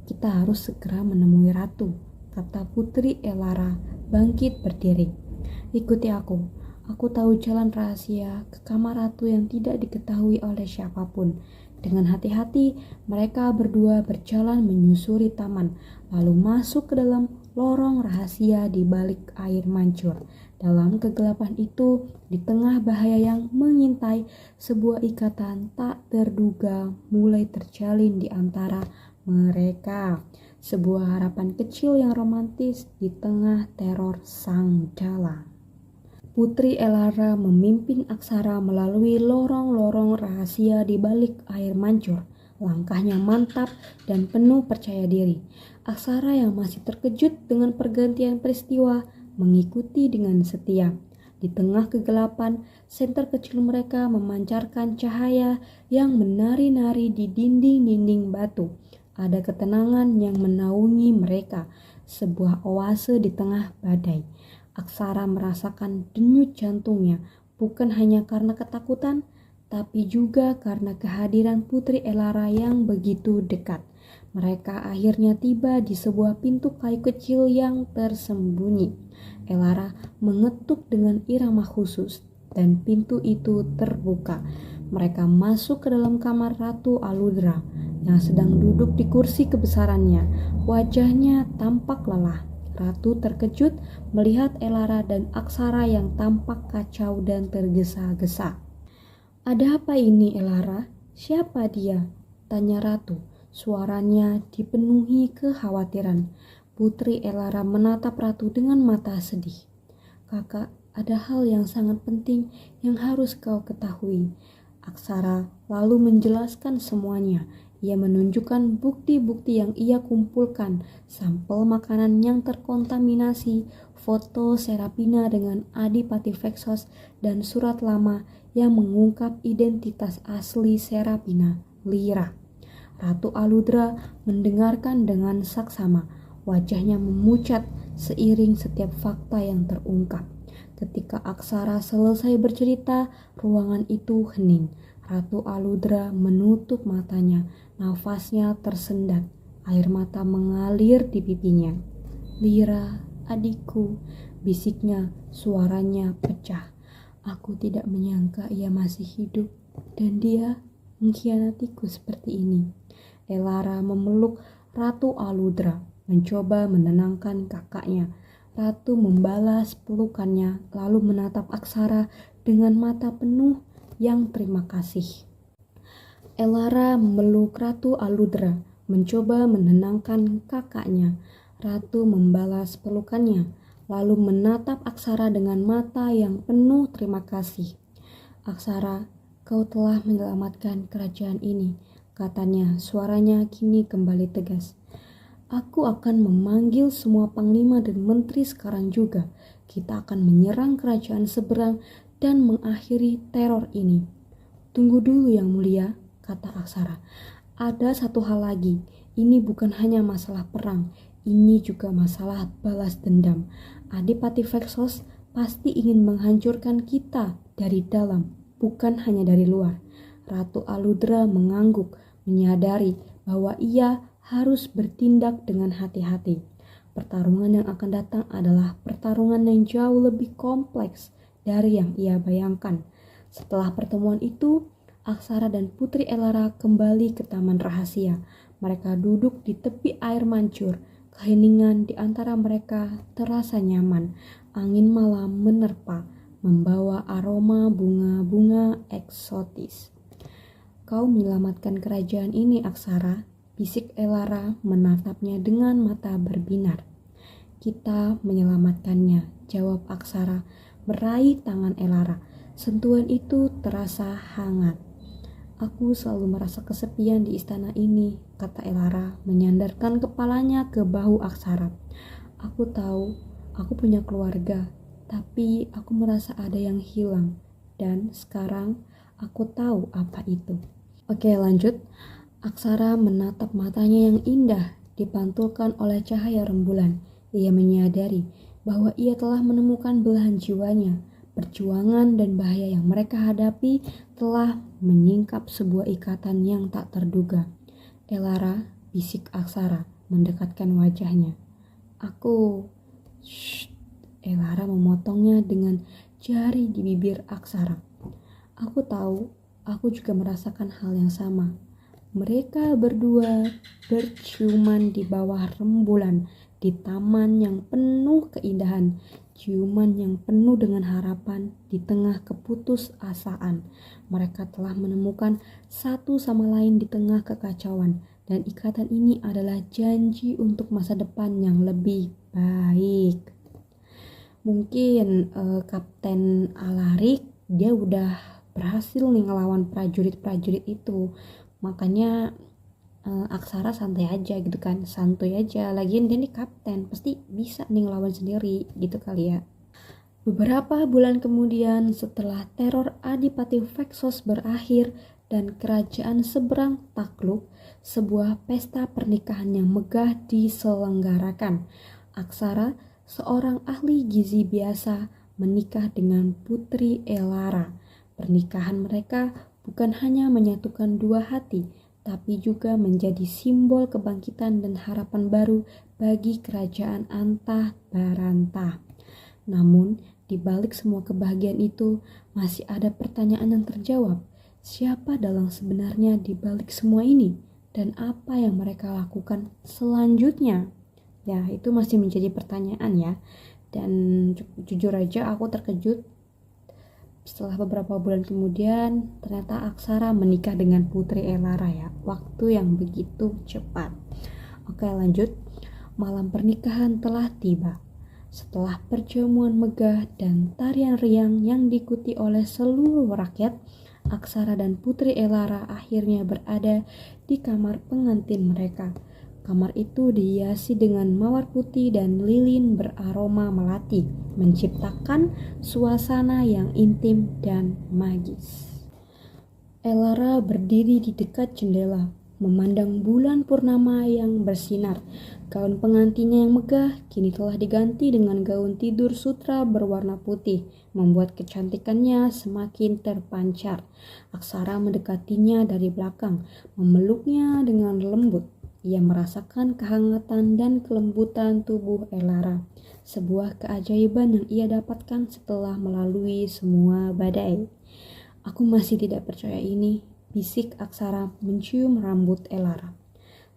S1: "Kita harus segera menemui Ratu," kata Putri Elara bangkit berdiri. "Ikuti aku. Aku tahu jalan rahasia ke kamar Ratu yang tidak diketahui oleh siapapun." Dengan hati-hati, mereka berdua berjalan menyusuri taman, lalu masuk ke dalam lorong rahasia di balik air mancur. Dalam kegelapan itu, di tengah bahaya yang mengintai, sebuah ikatan tak terduga mulai terjalin di antara mereka. Sebuah harapan kecil yang romantis di tengah teror sang dalang. Putri Elara memimpin Aksara melalui lorong-lorong rahasia di balik air mancur. Langkahnya mantap dan penuh percaya diri. Aksara yang masih terkejut dengan pergantian peristiwa mengikuti dengan setia. Di tengah kegelapan, senter kecil mereka memancarkan cahaya yang menari-nari di dinding-dinding batu. Ada ketenangan yang menaungi mereka, sebuah oase di tengah badai. Aksara merasakan denyut jantungnya, bukan hanya karena ketakutan, tapi juga karena kehadiran Putri Elara yang begitu dekat. Mereka akhirnya tiba di sebuah pintu kayu kecil yang tersembunyi. Elara mengetuk dengan irama khusus, dan pintu itu terbuka. Mereka masuk ke dalam kamar Ratu Aludra yang sedang duduk di kursi kebesarannya. Wajahnya tampak lelah. Ratu terkejut melihat Elara dan Aksara yang tampak kacau dan tergesa-gesa. "Ada apa ini, Elara? Siapa dia?" tanya Ratu. Suaranya dipenuhi kekhawatiran. Putri Elara menatap Ratu dengan mata sedih. "Kakak, ada hal yang sangat penting yang harus kau ketahui." Aksara lalu menjelaskan semuanya. Ia menunjukkan bukti-bukti yang ia kumpulkan, sampel makanan yang terkontaminasi, foto Serapina dengan Adipati Vexos, dan surat lama yang mengungkap identitas asli Serapina, Lyra. Ratu Aludra mendengarkan dengan saksama. Wajahnya memucat seiring setiap fakta yang terungkap. Ketika Aksara selesai bercerita, ruangan itu hening. Ratu Aludra menutup matanya, nafasnya tersendat, air mata mengalir di pipinya. "Lyra, adikku," bisiknya, suaranya pecah. "Aku tidak menyangka ia masih hidup, dan dia mengkhianatiku seperti ini." Elara memeluk Ratu Aludra, mencoba menenangkan kakaknya. Ratu membalas pelukannya, lalu menatap Aksara dengan mata penuh yang terima kasih. Elara memeluk Ratu Aludra, mencoba menenangkan kakaknya. Ratu membalas pelukannya, lalu menatap Aksara dengan mata yang penuh terima kasih. "Aksara, Kau telah menyelamatkan kerajaan ini, katanya. Suaranya kini kembali tegas. Aku akan memanggil semua panglima dan menteri sekarang juga. Kita akan menyerang kerajaan seberang dan mengakhiri teror ini. Tunggu dulu Yang Mulia, kata Aksara. Ada satu hal lagi. Ini bukan hanya masalah perang. Ini juga masalah balas dendam. Adipati Vexos pasti ingin menghancurkan kita dari dalam, bukan hanya dari luar. Ratu Aludra mengangguk, menyadari bahwa ia harus bertindak dengan hati-hati. Pertarungan yang akan datang adalah pertarungan yang jauh lebih kompleks dari yang ia bayangkan. Setelah pertemuan itu, Aksara dan Putri Elara kembali ke taman rahasia. Mereka duduk di tepi air mancur. Keheningan di antara mereka terasa nyaman. Angin malam menerpa, membawa aroma bunga-bunga eksotis. Kau menyelamatkan kerajaan ini, Aksara, bisik Elara menatapnya dengan mata berbinar. Kita menyelamatkannya, jawab Aksara, meraih tangan Elara. Sentuhan itu terasa hangat. Aku selalu merasa kesepian di istana ini, kata Elara, menyandarkan kepalanya ke bahu Aksara. Aku tahu, aku punya keluarga, tapi aku merasa ada yang hilang. Dan sekarang aku tahu apa itu. Oke, lanjut. Aksara menatap matanya yang indah, dipantulkan oleh cahaya rembulan. Ia menyadari bahwa ia telah menemukan belahan jiwanya. Perjuangan dan bahaya yang mereka hadapi telah menyingkap sebuah ikatan yang tak terduga. Elara, bisik Aksara, mendekatkan wajahnya. Aku... Shh. Elara memotongnya dengan jari di bibir Aksara. Aku tahu, aku juga merasakan hal yang sama. Mereka berdua berciuman di bawah rembulan di taman yang penuh keindahan. Ciuman yang penuh dengan harapan di tengah keputusasaan. Mereka telah menemukan satu sama lain di tengah kekacauan, dan ikatan ini adalah janji untuk masa depan yang lebih baik. Mungkin Kapten Alarik dia udah berhasil nih ngelawan prajurit-prajurit itu, makanya Aksara santai aja gitu kan, santuy aja. Lagian dia nih kapten, pasti bisa nih ngelawan sendiri gitu kali ya. Beberapa bulan kemudian, setelah teror Adipati Vexos berakhir dan kerajaan seberang takluk, sebuah pesta pernikahan yang megah diselenggarakan. Aksara, seorang ahli gizi biasa, menikah dengan Putri Elara. Pernikahan mereka bukan hanya menyatukan dua hati, tapi juga menjadi simbol kebangkitan dan harapan baru bagi kerajaan Antah Barantah. Namun, di balik semua kebahagiaan itu, masih ada pertanyaan yang terjawab. Siapa dalang sebenarnya di balik semua ini? Dan apa yang mereka lakukan selanjutnya? Ya, itu masih menjadi pertanyaan ya. Dan jujur aja aku terkejut. Setelah beberapa bulan kemudian, ternyata Aksara menikah dengan Putri Elara ya. Waktu yang begitu cepat. Oke, lanjut. Malam pernikahan telah tiba. Setelah perjamuan megah dan tarian riang yang diikuti oleh seluruh rakyat, Aksara dan Putri Elara akhirnya berada di kamar pengantin mereka. Kamar itu dihiasi dengan mawar putih dan lilin beraroma melati, menciptakan suasana yang intim dan magis. Elara berdiri di dekat jendela, memandang bulan purnama yang bersinar. Gaun pengantinnya yang megah kini telah diganti dengan gaun tidur sutra berwarna putih, membuat kecantikannya semakin terpancar. Aksara mendekatinya dari belakang, memeluknya dengan lembut. Ia merasakan kehangatan dan kelembutan tubuh Elara, sebuah keajaiban yang ia dapatkan setelah melalui semua badai. Aku masih tidak percaya ini, bisik Aksara mencium rambut Elara.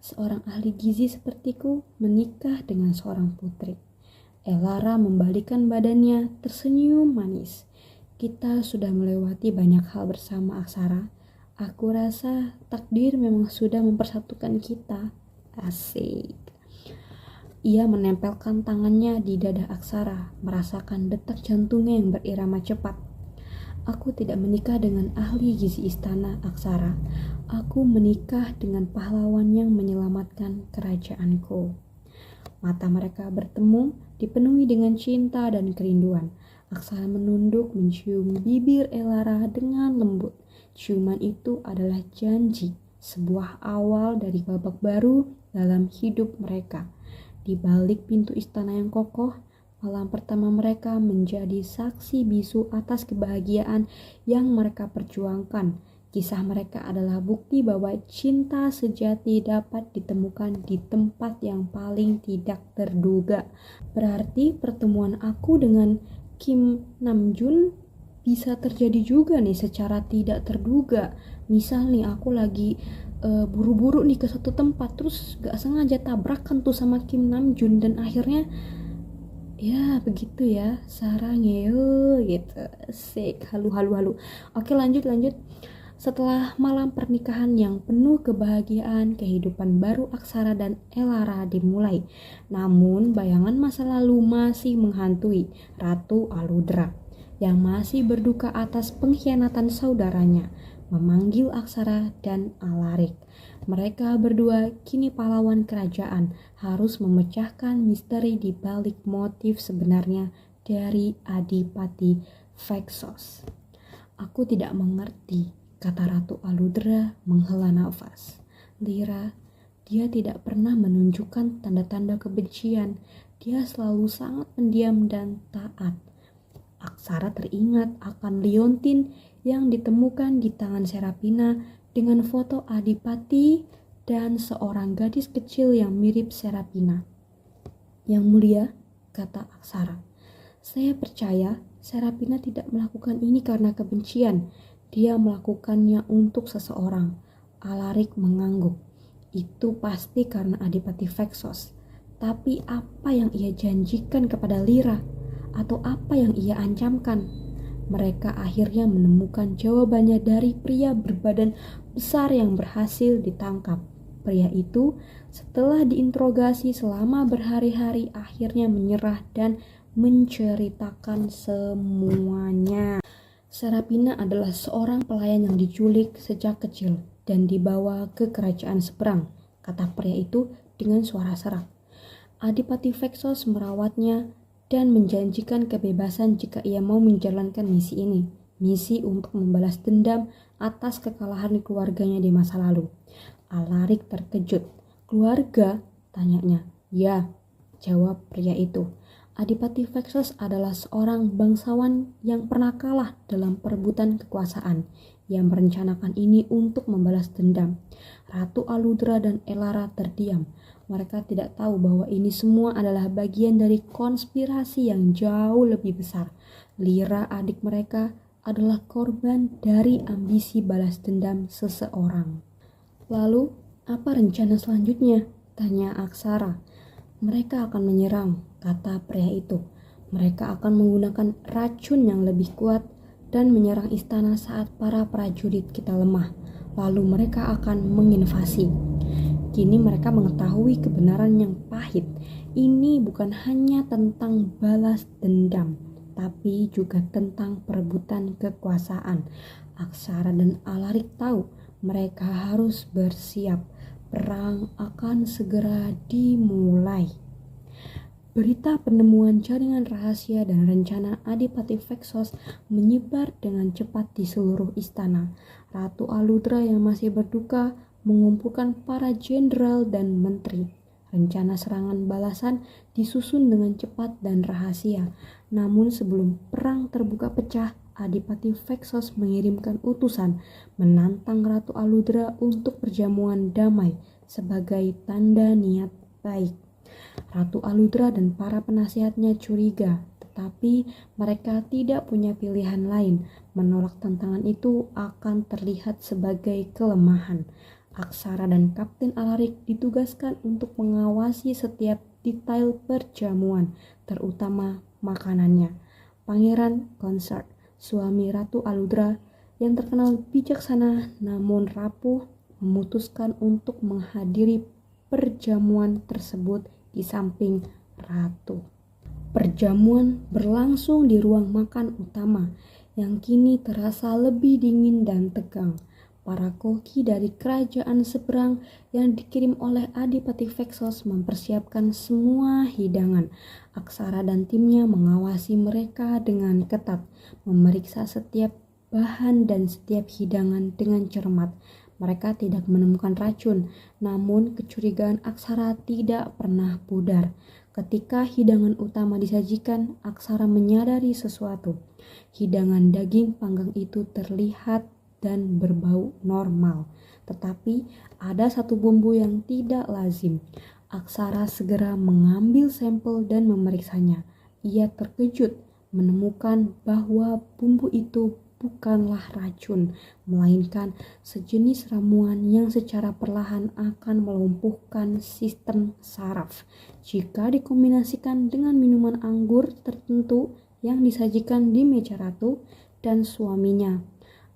S1: Seorang ahli gizi sepertiku menikah dengan seorang putri. Elara membalikkan badannya, tersenyum manis. Kita sudah melewati banyak hal bersama, Aksara. Aku rasa takdir memang sudah mempersatukan kita. Asik. Ia menempelkan tangannya di dada Aksara, merasakan detak jantungnya yang berirama cepat. Aku tidak menikah dengan ahli gizi istana Aksara. Aku menikah dengan pahlawan yang menyelamatkan kerajaanku. Mata mereka bertemu, dipenuhi dengan cinta dan kerinduan. Aksara menunduk mencium bibir Elara dengan lembut. Ciuman itu adalah janji, sebuah awal dari babak baru dalam hidup mereka. Di balik pintu istana yang kokoh, malam pertama mereka menjadi saksi bisu atas kebahagiaan yang mereka perjuangkan. Kisah mereka adalah bukti bahwa cinta sejati dapat ditemukan di tempat yang paling tidak terduga. Berarti pertemuan aku dengan Kim Namjoon bisa terjadi juga nih secara tidak terduga. Misal nih aku lagi buru-buru nih ke satu tempat, terus gak sengaja tabrakan tuh sama Kim Namjoon dan akhirnya ya begitu ya, sarangeo gitu. Asik, halu. Oke, lanjut. Setelah malam pernikahan yang penuh kebahagiaan, kehidupan baru Aksara dan Elara dimulai. Namun bayangan masa lalu masih menghantui Ratu Aludra yang masih berduka atas pengkhianatan saudaranya, memanggil Aksara dan Alarik. Mereka berdua kini pahlawan kerajaan, harus memecahkan misteri di balik motif sebenarnya dari Adipati Vexos. Aku tidak mengerti, kata Ratu Aludra menghela nafas. Lyra, dia tidak pernah menunjukkan tanda-tanda kebencian. Dia selalu sangat pendiam dan taat. Aksara teringat akan liontin yang ditemukan di tangan Serapina dengan foto Adipati dan seorang gadis kecil yang mirip Serapina. Yang mulia, kata Aksara, saya percaya Serapina tidak melakukan ini karena kebencian. Dia melakukannya untuk seseorang. Alarik mengangguk. Itu pasti karena Adipati Vexos. Tapi apa yang ia janjikan kepada Lyra? Atau apa yang ia ancamkan? Mereka akhirnya menemukan jawabannya dari pria berbadan besar yang berhasil ditangkap. Pria itu setelah diinterogasi selama berhari-hari akhirnya menyerah dan menceritakan semuanya. Serapina adalah seorang pelayan yang diculik sejak kecil dan dibawa ke kerajaan seberang, kata pria itu dengan suara serak. Adipati Vexos merawatnya dan menjanjikan kebebasan jika ia mau menjalankan misi ini. Misi untuk membalas dendam atas kekalahan keluarganya di masa lalu. Alarik terkejut. Keluarga? Tanyanya. Ya, jawab pria itu. Adipati Vexos adalah seorang bangsawan yang pernah kalah dalam perebutan kekuasaan. Ia merencanakan ini untuk membalas dendam. Ratu Aludra dan Elara terdiam. Mereka tidak tahu bahwa ini semua adalah bagian dari konspirasi yang jauh lebih besar. Lyra, adik mereka, adalah korban dari ambisi balas dendam seseorang. Lalu, apa rencana selanjutnya? Tanya Aksara. Mereka akan menyerang, kata pria itu. Mereka akan menggunakan racun yang lebih kuat dan menyerang istana saat para prajurit kita lemah. Lalu mereka akan menginvasi. Kini mereka mengetahui kebenaran yang pahit. Ini bukan hanya tentang balas dendam, tapi juga tentang perebutan kekuasaan. Aksara dan Alarik tahu mereka harus bersiap. Perang akan segera dimulai. Berita penemuan jaringan rahasia dan rencana Adipati Vexos menyebar dengan cepat di seluruh istana. Ratu Aludra yang masih berduka mengumpulkan para jenderal dan menteri. Rencana serangan balasan disusun dengan cepat dan rahasia. Namun sebelum perang terbuka pecah, Adipati Vexos mengirimkan utusan menantang Ratu Aludra untuk perjamuan damai sebagai tanda niat baik. Ratu Aludra dan para penasihatnya curiga, tetapi mereka tidak punya pilihan lain. Menolak tantangan itu akan terlihat sebagai kelemahan. Aksara dan Kapten Alarik ditugaskan untuk mengawasi setiap detail perjamuan, terutama makanannya. Pangeran Consort, suami Ratu Aludra yang terkenal bijaksana namun rapuh, memutuskan untuk menghadiri perjamuan tersebut di samping ratu. Perjamuan berlangsung di ruang makan utama yang kini terasa lebih dingin dan tegang. Para koki dari kerajaan seberang yang dikirim oleh Adipati Vexos mempersiapkan semua hidangan. Aksara dan timnya mengawasi mereka dengan ketat, memeriksa setiap bahan dan setiap hidangan dengan cermat. Mereka tidak menemukan racun, namun kecurigaan Aksara tidak pernah pudar. Ketika hidangan utama disajikan, Aksara menyadari sesuatu. Hidangan daging panggang itu terlihat dan berbau normal, tetapi ada satu bumbu yang tidak lazim. Aksara segera mengambil sampel dan memeriksanya. Ia terkejut menemukan bahwa bumbu itu bukanlah racun, melainkan sejenis ramuan yang secara perlahan akan melumpuhkan sistem saraf jika dikombinasikan dengan minuman anggur tertentu yang disajikan di meja ratu dan suaminya.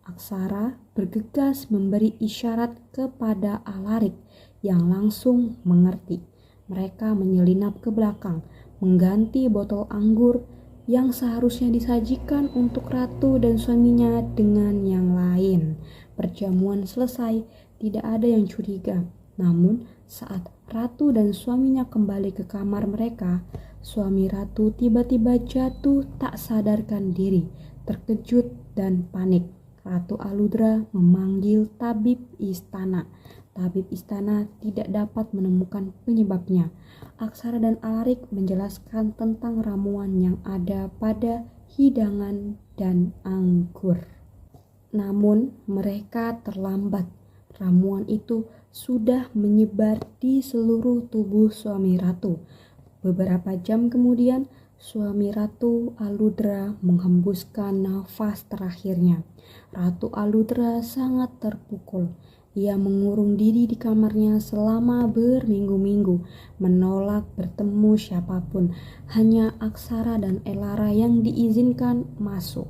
S1: Aksara bergegas memberi isyarat kepada Alarik yang langsung mengerti. Mereka menyelinap ke belakang, mengganti botol anggur yang seharusnya disajikan untuk ratu dan suaminya dengan yang lain. Perjamuan selesai, tidak ada yang curiga. Namun, saat ratu dan suaminya kembali ke kamar mereka, suami ratu tiba-tiba jatuh tak sadarkan diri, terkejut dan panik. Ratu Aludra memanggil tabib istana. Tabib istana tidak dapat menemukan penyebabnya. Aksara dan Alarik menjelaskan tentang ramuan yang ada pada hidangan dan anggur. Namun mereka terlambat. Ramuan itu sudah menyebar di seluruh tubuh suami ratu. Beberapa jam kemudian, suami Ratu Aludra menghembuskan nafas terakhirnya. Ratu Aludra sangat terpukul. Ia mengurung diri di kamarnya selama berminggu-minggu, menolak bertemu siapapun. Hanya Aksara dan Elara yang diizinkan masuk.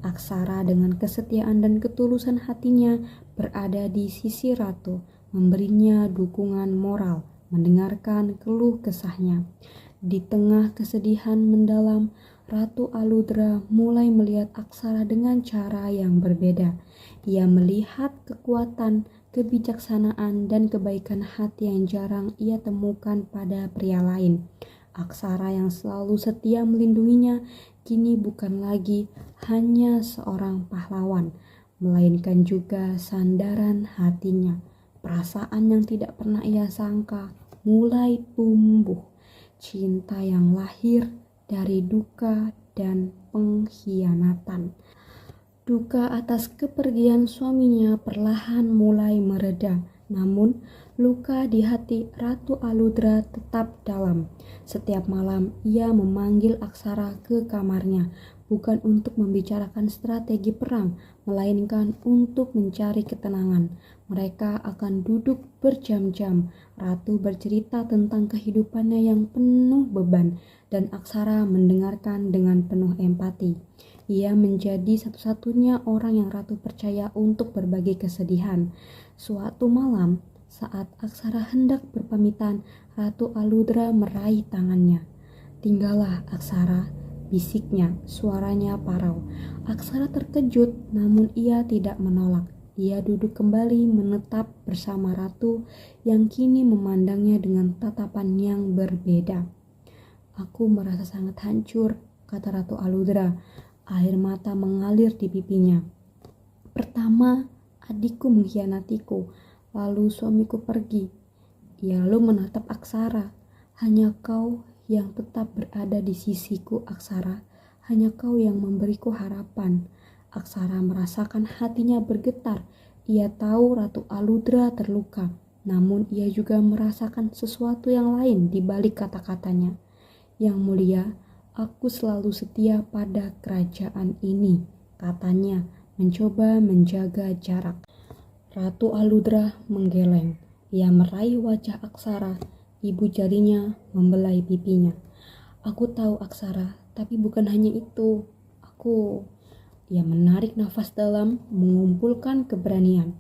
S1: Aksara dengan kesetiaan dan ketulusan hatinya berada di sisi ratu, memberinya dukungan moral, mendengarkan keluh kesahnya. Di tengah kesedihan mendalam, Ratu Aludra mulai melihat Aksara dengan cara yang berbeda. Ia melihat kekuatan, kebijaksanaan, dan kebaikan hati yang jarang ia temukan pada pria lain. Aksara yang selalu setia melindunginya kini bukan lagi hanya seorang pahlawan, melainkan juga sandaran hatinya. Perasaan yang tidak pernah ia sangka mulai tumbuh. Cinta yang lahir dari duka dan pengkhianatan. Duka atas kepergian suaminya perlahan mulai mereda, namun luka di hati Ratu Aludra tetap dalam. Setiap malam ia memanggil Aksara ke kamarnya, bukan untuk membicarakan strategi perang, melainkan untuk mencari ketenangan. Mereka akan duduk berjam-jam. Ratu bercerita tentang kehidupannya yang penuh beban, dan Aksara mendengarkan dengan penuh empati. Ia menjadi satu-satunya orang yang Ratu percaya untuk berbagi kesedihan. Suatu malam, saat Aksara hendak berpamitan, Ratu Aludra meraih tangannya. "Tinggallah, Aksara," bisiknya, suaranya parau. Aksara terkejut, namun ia tidak menolak. Ia duduk kembali menetap bersama ratu yang kini memandangnya dengan tatapan yang berbeda. "Aku merasa sangat hancur," kata Ratu Aludra. Air mata mengalir di pipinya. "Pertama, adikku mengkhianatiku, lalu suamiku pergi." Ia lalu menatap Aksara. "Hanya kau yang tetap berada di sisiku, Aksara. Hanya kau yang memberiku harapan." Aksara merasakan hatinya bergetar. Ia tahu Ratu Aludra terluka, namun ia juga merasakan sesuatu yang lain di balik kata-katanya. "Yang mulia, aku selalu setia pada kerajaan ini," katanya, mencoba menjaga jarak. Ratu Aludra menggeleng. Ia meraih wajah Aksara. Ibu jarinya membelai pipinya. "Aku tahu, Aksara, tapi bukan hanya itu. Ia menarik nafas dalam, mengumpulkan keberanian.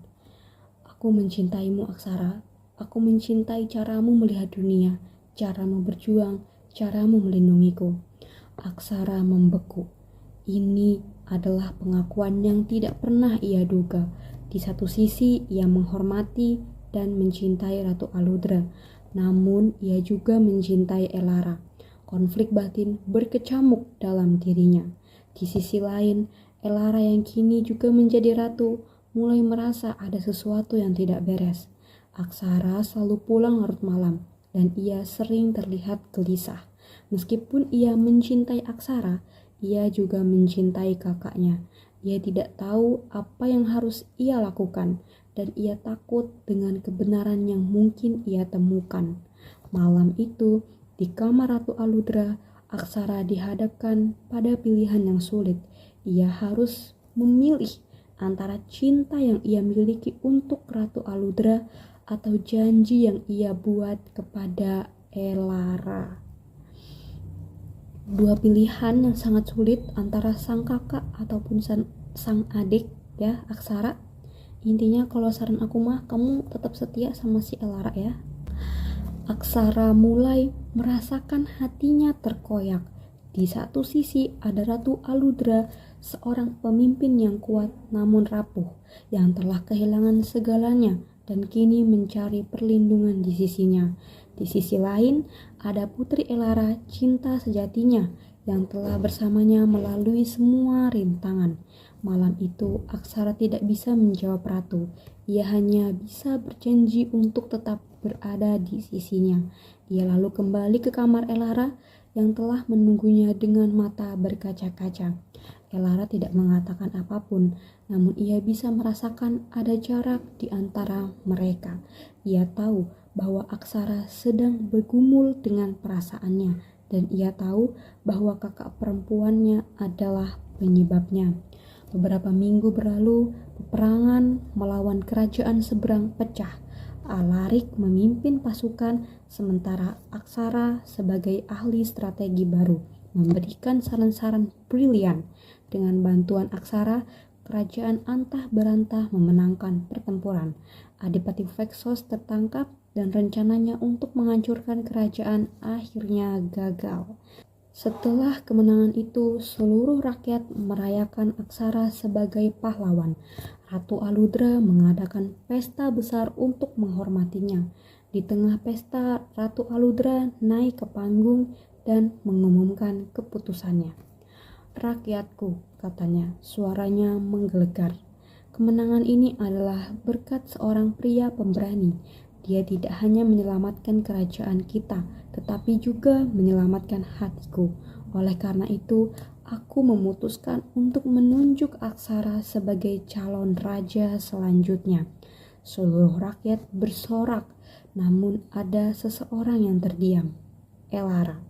S1: "Aku mencintaimu, Aksara. Aku mencintai caramu melihat dunia, caramu berjuang, caramu melindungiku." Aksara membeku. Ini adalah pengakuan yang tidak pernah ia duga. Di satu sisi, ia menghormati dan mencintai Ratu Aludra, namun ia juga mencintai Elara. Konflik batin berkecamuk dalam dirinya. Di sisi lain, Elara yang kini juga menjadi ratu mulai merasa ada sesuatu yang tidak beres. Aksara selalu pulang larut malam dan ia sering terlihat gelisah. Meskipun ia mencintai Aksara, ia juga mencintai kakaknya. Ia tidak tahu apa yang harus ia lakukan dan ia takut dengan kebenaran yang mungkin ia temukan. Malam itu, di kamar Ratu Aludra, Aksara dihadapkan pada pilihan yang sulit. Ia harus memilih antara cinta yang ia miliki untuk Ratu Aludra atau janji yang ia buat kepada Elara. Dua pilihan yang sangat sulit antara sang kakak ataupun sang adik ya, Aksara. Intinya kalau saran aku mah kamu tetap setia sama si Elara ya. Aksara mulai merasakan hatinya terkoyak. Di satu sisi ada Ratu Aludra, seorang pemimpin yang kuat namun rapuh, yang telah kehilangan segalanya dan kini mencari perlindungan di sisinya. Di sisi lain, ada Putri Elara, cinta sejatinya, yang telah bersamanya melalui semua rintangan. Malam itu, Aksara tidak bisa menjawab Ratu. Ia hanya bisa berjanji untuk tetap berada di sisinya. Ia lalu kembali ke kamar Elara yang telah menunggunya dengan mata berkaca-kaca. Elara tidak mengatakan apapun, namun ia bisa merasakan ada jarak di antara mereka. Ia tahu bahwa Aksara sedang bergumul dengan perasaannya, dan ia tahu bahwa kakak perempuannya adalah penyebabnya. Beberapa minggu berlalu, peperangan melawan kerajaan seberang pecah. Alarik memimpin pasukan, sementara Aksara sebagai ahli strategi baru memberikan saran-saran brilian. Dengan bantuan Aksara, kerajaan antah berantah memenangkan pertempuran. Adipati Vexos tertangkap dan rencananya untuk menghancurkan kerajaan akhirnya gagal. Setelah kemenangan itu, seluruh rakyat merayakan Aksara sebagai pahlawan. Ratu Aludra mengadakan pesta besar untuk menghormatinya. Di tengah pesta, Ratu Aludra naik ke panggung dan mengumumkan keputusannya. "Rakyatku," katanya, suaranya menggelegar. "Kemenangan ini adalah berkat seorang pria pemberani. Dia tidak hanya menyelamatkan kerajaan kita, tetapi juga menyelamatkan hatiku. Oleh karena itu, aku memutuskan untuk menunjuk Aksara sebagai calon raja selanjutnya." Seluruh rakyat bersorak, namun ada seseorang yang terdiam. Elara.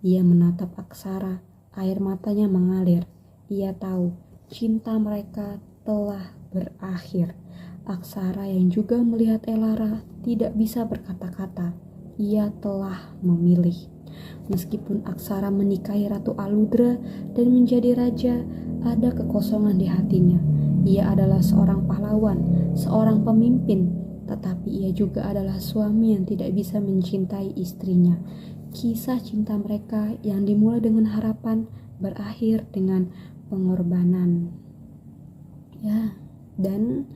S1: Ia menatap Aksara, air matanya mengalir. Ia tahu cinta mereka telah berakhir. Aksara yang juga melihat Elara tidak bisa berkata-kata. Ia telah memilih. Meskipun Aksara menikahi Ratu Aludra dan menjadi raja, ada kekosongan di hatinya. Ia adalah seorang pahlawan, seorang pemimpin, tetapi ia juga adalah suami yang tidak bisa mencintai istrinya. Kisah cinta mereka yang dimulai dengan harapan berakhir dengan pengorbanan. Ya, dan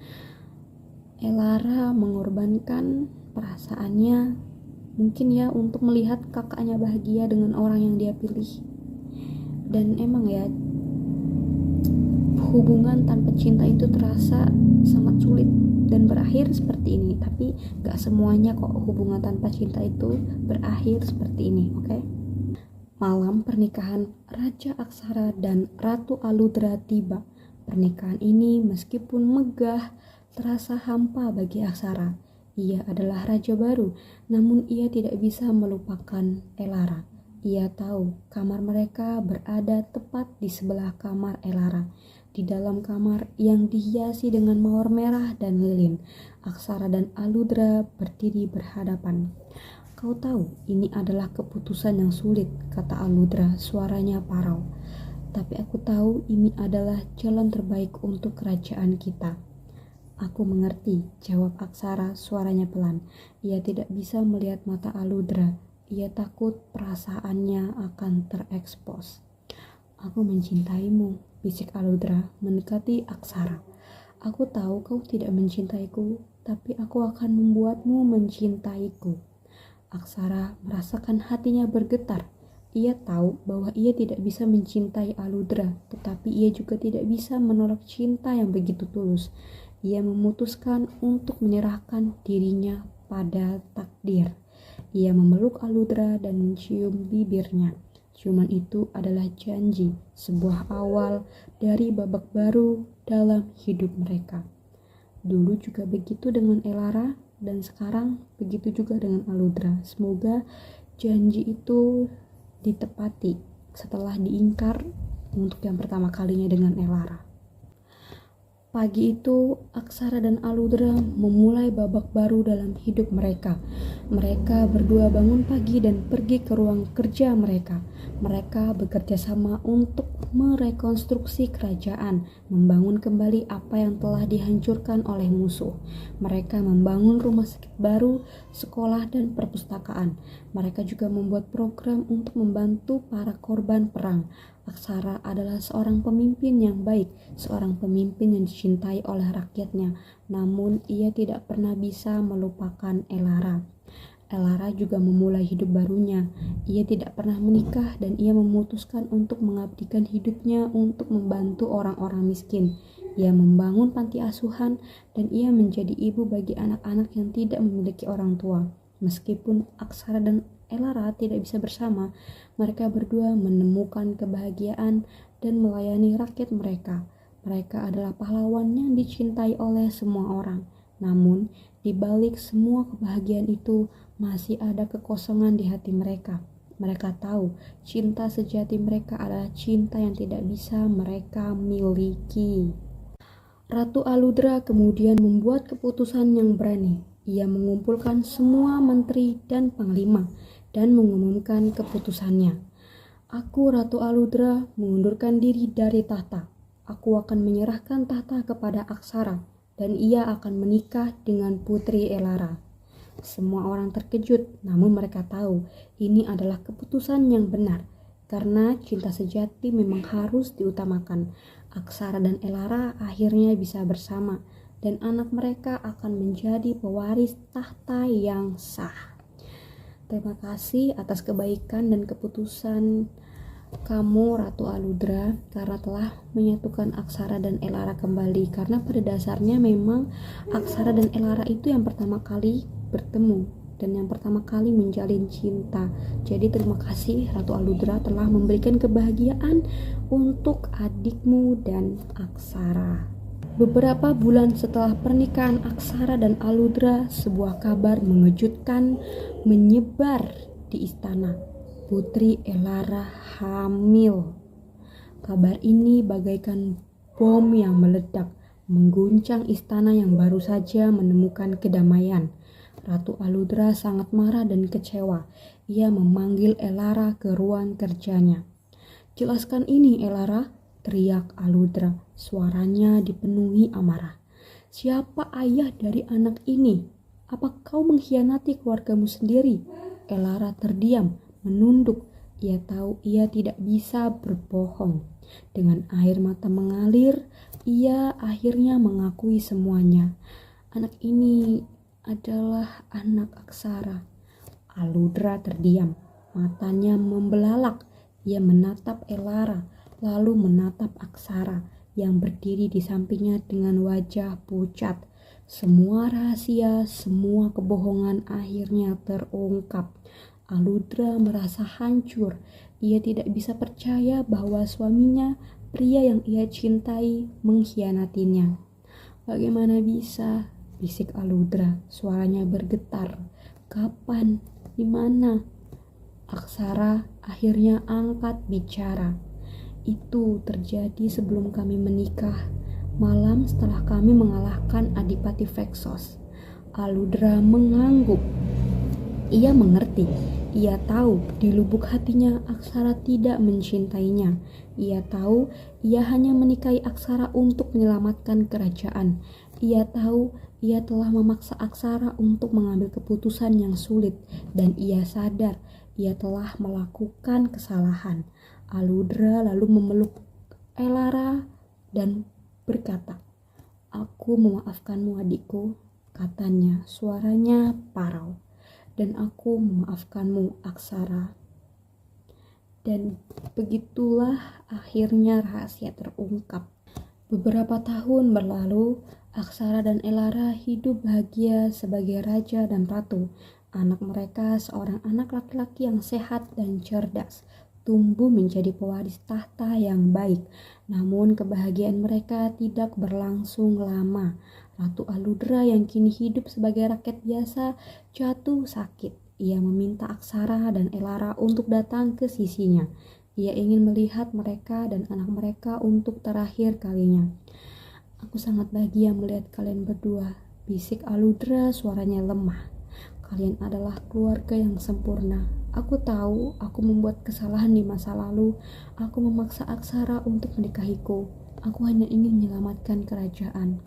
S1: Elara mengorbankan perasaannya mungkin ya untuk melihat kakaknya bahagia dengan orang yang dia pilih. Dan emang ya, hubungan tanpa cinta itu terasa sangat sulit dan berakhir seperti ini. Tapi gak semuanya kok hubungan tanpa cinta itu berakhir seperti ini, oke? Malam pernikahan Raja Aksara dan Ratu Aludra tiba. Pernikahan ini meskipun megah, terasa hampa bagi Aksara. Ia adalah raja baru, namun ia tidak bisa melupakan Elara. Ia tahu kamar mereka berada tepat di sebelah kamar Elara. Di dalam kamar yang dihiasi dengan mawar merah dan lilin, Aksara dan Aludra berdiri berhadapan. "Kau tahu, ini adalah keputusan yang sulit," kata Aludra, suaranya parau. "Tapi aku tahu ini adalah jalan terbaik untuk kerajaan kita." "Aku mengerti," jawab Aksara, suaranya pelan. Ia tidak bisa melihat mata Aludra. Ia takut perasaannya akan terekspos. Aku mencintaimu, bisik Aludra mendekati Aksara. Aku tahu kau tidak mencintaiku, tapi aku akan membuatmu mencintaiku. Aksara merasakan hatinya bergetar. Ia tahu bahwa ia tidak bisa mencintai Aludra, tetapi ia juga tidak bisa menolak cinta yang begitu tulus. Ia memutuskan untuk menyerahkan dirinya pada takdir. Ia memeluk Aludra dan mencium bibirnya. Ciuman itu adalah janji, sebuah awal dari babak baru dalam hidup mereka. Dulu juga begitu dengan Elara, dan sekarang begitu juga dengan Aludra. Semoga janji itu ditepati setelah diingkar untuk yang pertama kalinya dengan Elara. Pagi itu, Aksara dan Aludra memulai babak baru dalam hidup mereka. Mereka berdua bangun pagi dan pergi ke ruang kerja mereka. Mereka bekerja sama untuk merekonstruksi kerajaan, membangun kembali apa yang telah dihancurkan oleh musuh. Mereka membangun rumah sakit baru, sekolah, dan perpustakaan. Mereka juga membuat program untuk membantu para korban perang. Aksara adalah seorang pemimpin yang baik, seorang pemimpin yang dicintai oleh rakyatnya, namun ia tidak pernah bisa melupakan Elara. Elara juga memulai hidup barunya. Ia tidak pernah menikah dan ia memutuskan untuk mengabdikan hidupnya untuk membantu orang-orang miskin. Ia membangun panti asuhan dan ia menjadi ibu bagi anak-anak yang tidak memiliki orang tua. Meskipun Aksara dan Elara tidak bisa bersama, mereka berdua menemukan kebahagiaan dan melayani rakyat mereka. Mereka adalah pahlawan yang dicintai oleh semua orang. Namun, di balik semua kebahagiaan itu, masih ada kekosongan di hati mereka. Mereka tahu cinta sejati mereka adalah cinta yang tidak bisa mereka miliki. Ratu Aludra kemudian membuat keputusan yang berani. Ia mengumpulkan semua menteri dan panglima dan mengumumkan keputusannya. Aku, Ratu Aludra, mengundurkan diri dari tahta. Aku akan menyerahkan tahta kepada Aksara dan ia akan menikah dengan putri Elara. Semua orang terkejut, namun mereka tahu ini adalah keputusan yang benar karena cinta sejati memang harus diutamakan. Aksara dan Elara akhirnya bisa bersama dan anak mereka akan menjadi pewaris tahta yang sah. Terima kasih atas kebaikan dan keputusan kamu, Ratu Aludra, karena telah menyatukan Aksara dan Elara kembali. Karena pada dasarnya memang Aksara dan Elara itu yang pertama kali bertemu dan yang pertama kali menjalin cinta. Jadi terima kasih Ratu Aludra telah memberikan kebahagiaan untuk adikmu dan Aksara. Beberapa bulan setelah pernikahan Aksara dan Aludra, sebuah kabar mengejutkan menyebar di istana. Putri Elara hamil. Kabar ini bagaikan bom yang meledak, mengguncang istana yang baru saja menemukan kedamaian. Ratu Aludra sangat marah dan kecewa. Ia memanggil Elara ke ruang kerjanya. "Jelaskan ini, Elara," teriak Aludra. Suaranya dipenuhi amarah. "Siapa ayah dari anak ini? Apa kau mengkhianati keluargamu sendiri?" Elara terdiam, menunduk. Ia tahu ia tidak bisa berbohong. Dengan air mata mengalir, ia akhirnya mengakui semuanya. "Anak ini adalah anak Aksara." Aludra terdiam, matanya membelalak. Ia menatap Elara, lalu menatap Aksara yang berdiri di sampingnya dengan wajah pucat. Semua rahasia, semua kebohongan akhirnya terungkap. Aludra merasa hancur. Ia tidak bisa percaya bahwa suaminya, pria yang ia cintai, mengkhianatinya. "Bagaimana bisa?" bisik Aludra. Suaranya bergetar. "Kapan? Di mana?" Aksara akhirnya angkat bicara. "Itu terjadi sebelum kami menikah, malam setelah kami mengalahkan Adipati Vexos." Aludra mengangguk. Ia mengerti. Ia tahu di lubuk hatinya Aksara tidak mencintainya. Ia tahu ia hanya menikahi Aksara untuk menyelamatkan kerajaan. Ia tahu ia telah memaksa Aksara untuk mengambil keputusan yang sulit dan ia sadar ia telah melakukan kesalahan. Aludra lalu memeluk Elara dan berkata, "Aku memaafkanmu adikku," katanya, suaranya parau. "Dan aku memaafkanmu Aksara." Dan begitulah akhirnya rahasia terungkap. Beberapa tahun berlalu, Aksara dan Elara hidup bahagia sebagai raja dan ratu. Anak mereka, seorang anak laki-laki yang sehat dan cerdas, tumbuh menjadi pewaris tahta yang baik. Namun kebahagiaan mereka tidak berlangsung lama. Ratu Aludra yang kini hidup sebagai rakyat biasa jatuh sakit. Ia meminta Aksara dan Elara untuk datang ke sisinya. Ia ingin melihat mereka dan anak mereka untuk terakhir kalinya. "Aku sangat bahagia melihat kalian berdua," bisik Aludra, suaranya lemah. "Kalian adalah keluarga yang sempurna. Aku tahu aku membuat kesalahan di masa lalu. Aku memaksa Aksara untuk menikahiku. Aku hanya ingin menyelamatkan kerajaan."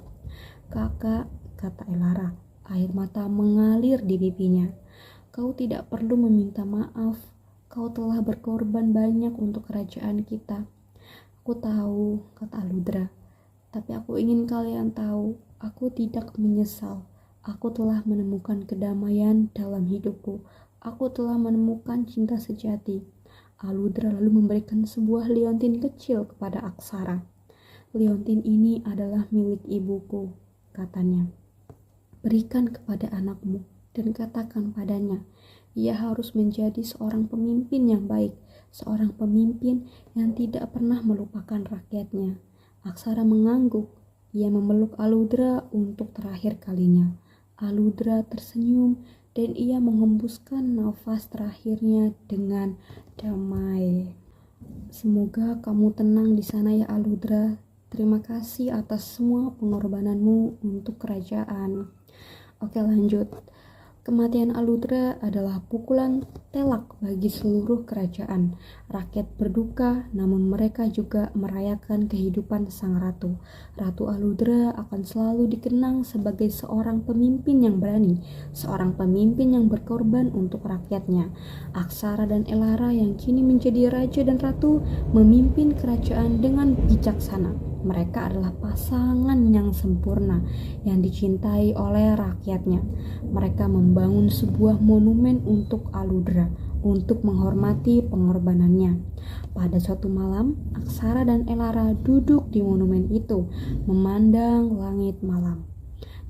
S1: "Kakak," kata Elara, air mata mengalir di pipinya. "Kau tidak perlu meminta maaf. Kau telah berkorban banyak untuk kerajaan kita." "Aku tahu," kata Aludra. "Tapi aku ingin kalian tahu, aku tidak menyesal. Aku telah menemukan kedamaian dalam hidupku. Aku telah menemukan cinta sejati." Aludra lalu memberikan sebuah liontin kecil kepada Aksara. "Liontin ini adalah milik ibuku," katanya. "Berikan kepada anakmu dan katakan padanya, ia harus menjadi seorang pemimpin yang baik, seorang pemimpin yang tidak pernah melupakan rakyatnya." Aksara mengangguk. Ia memeluk Aludra untuk terakhir kalinya. Aludra tersenyum dan ia menghembuskan nafas terakhirnya dengan damai. "Semoga kamu tenang di sana ya Aludra. Terima kasih atas semua pengorbananmu untuk kerajaan." Oke, lanjut. Kematian Aludra adalah pukulan telak bagi seluruh kerajaan. Rakyat berduka, namun mereka juga merayakan kehidupan sang ratu. Ratu Aludra akan selalu dikenang sebagai seorang pemimpin yang berani, seorang pemimpin yang berkorban untuk rakyatnya. Aksara dan Elara yang kini menjadi raja dan ratu memimpin kerajaan dengan bijaksana. Mereka adalah pasangan yang sempurna, yang dicintai oleh rakyatnya. Mereka membangun sebuah monumen untuk Aludra, untuk menghormati pengorbanannya. Pada suatu malam, Aksara dan Elara duduk di monumen itu, memandang langit malam.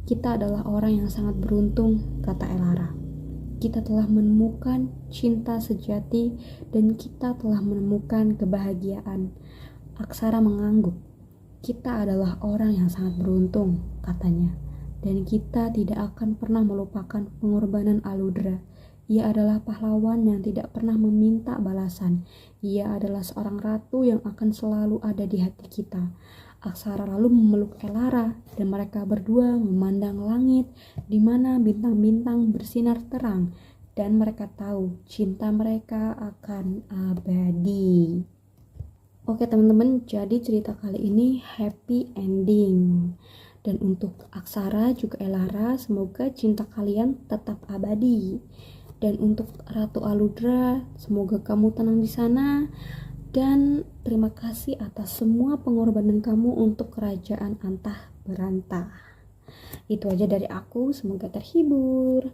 S1: "Kita adalah orang yang sangat beruntung," kata Elara. "Kita telah menemukan cinta sejati dan kita telah menemukan kebahagiaan." Aksara mengangguk. "Kita adalah orang yang sangat beruntung," katanya. "Dan kita tidak akan pernah melupakan pengorbanan Aludra. Ia adalah pahlawan yang tidak pernah meminta balasan. Ia adalah seorang ratu yang akan selalu ada di hati kita." Aksara lalu memeluk Elara dan mereka berdua memandang langit di mana bintang-bintang bersinar terang dan mereka tahu cinta mereka akan abadi. Oke teman-teman, jadi cerita kali ini happy ending. Dan untuk Aksara juga Elara, semoga cinta kalian tetap abadi. Dan untuk Ratu Aludra, semoga kamu tenang di sana. Dan terima kasih atas semua pengorbanan kamu untuk kerajaan Antah Berantah. Itu aja dari aku, semoga terhibur.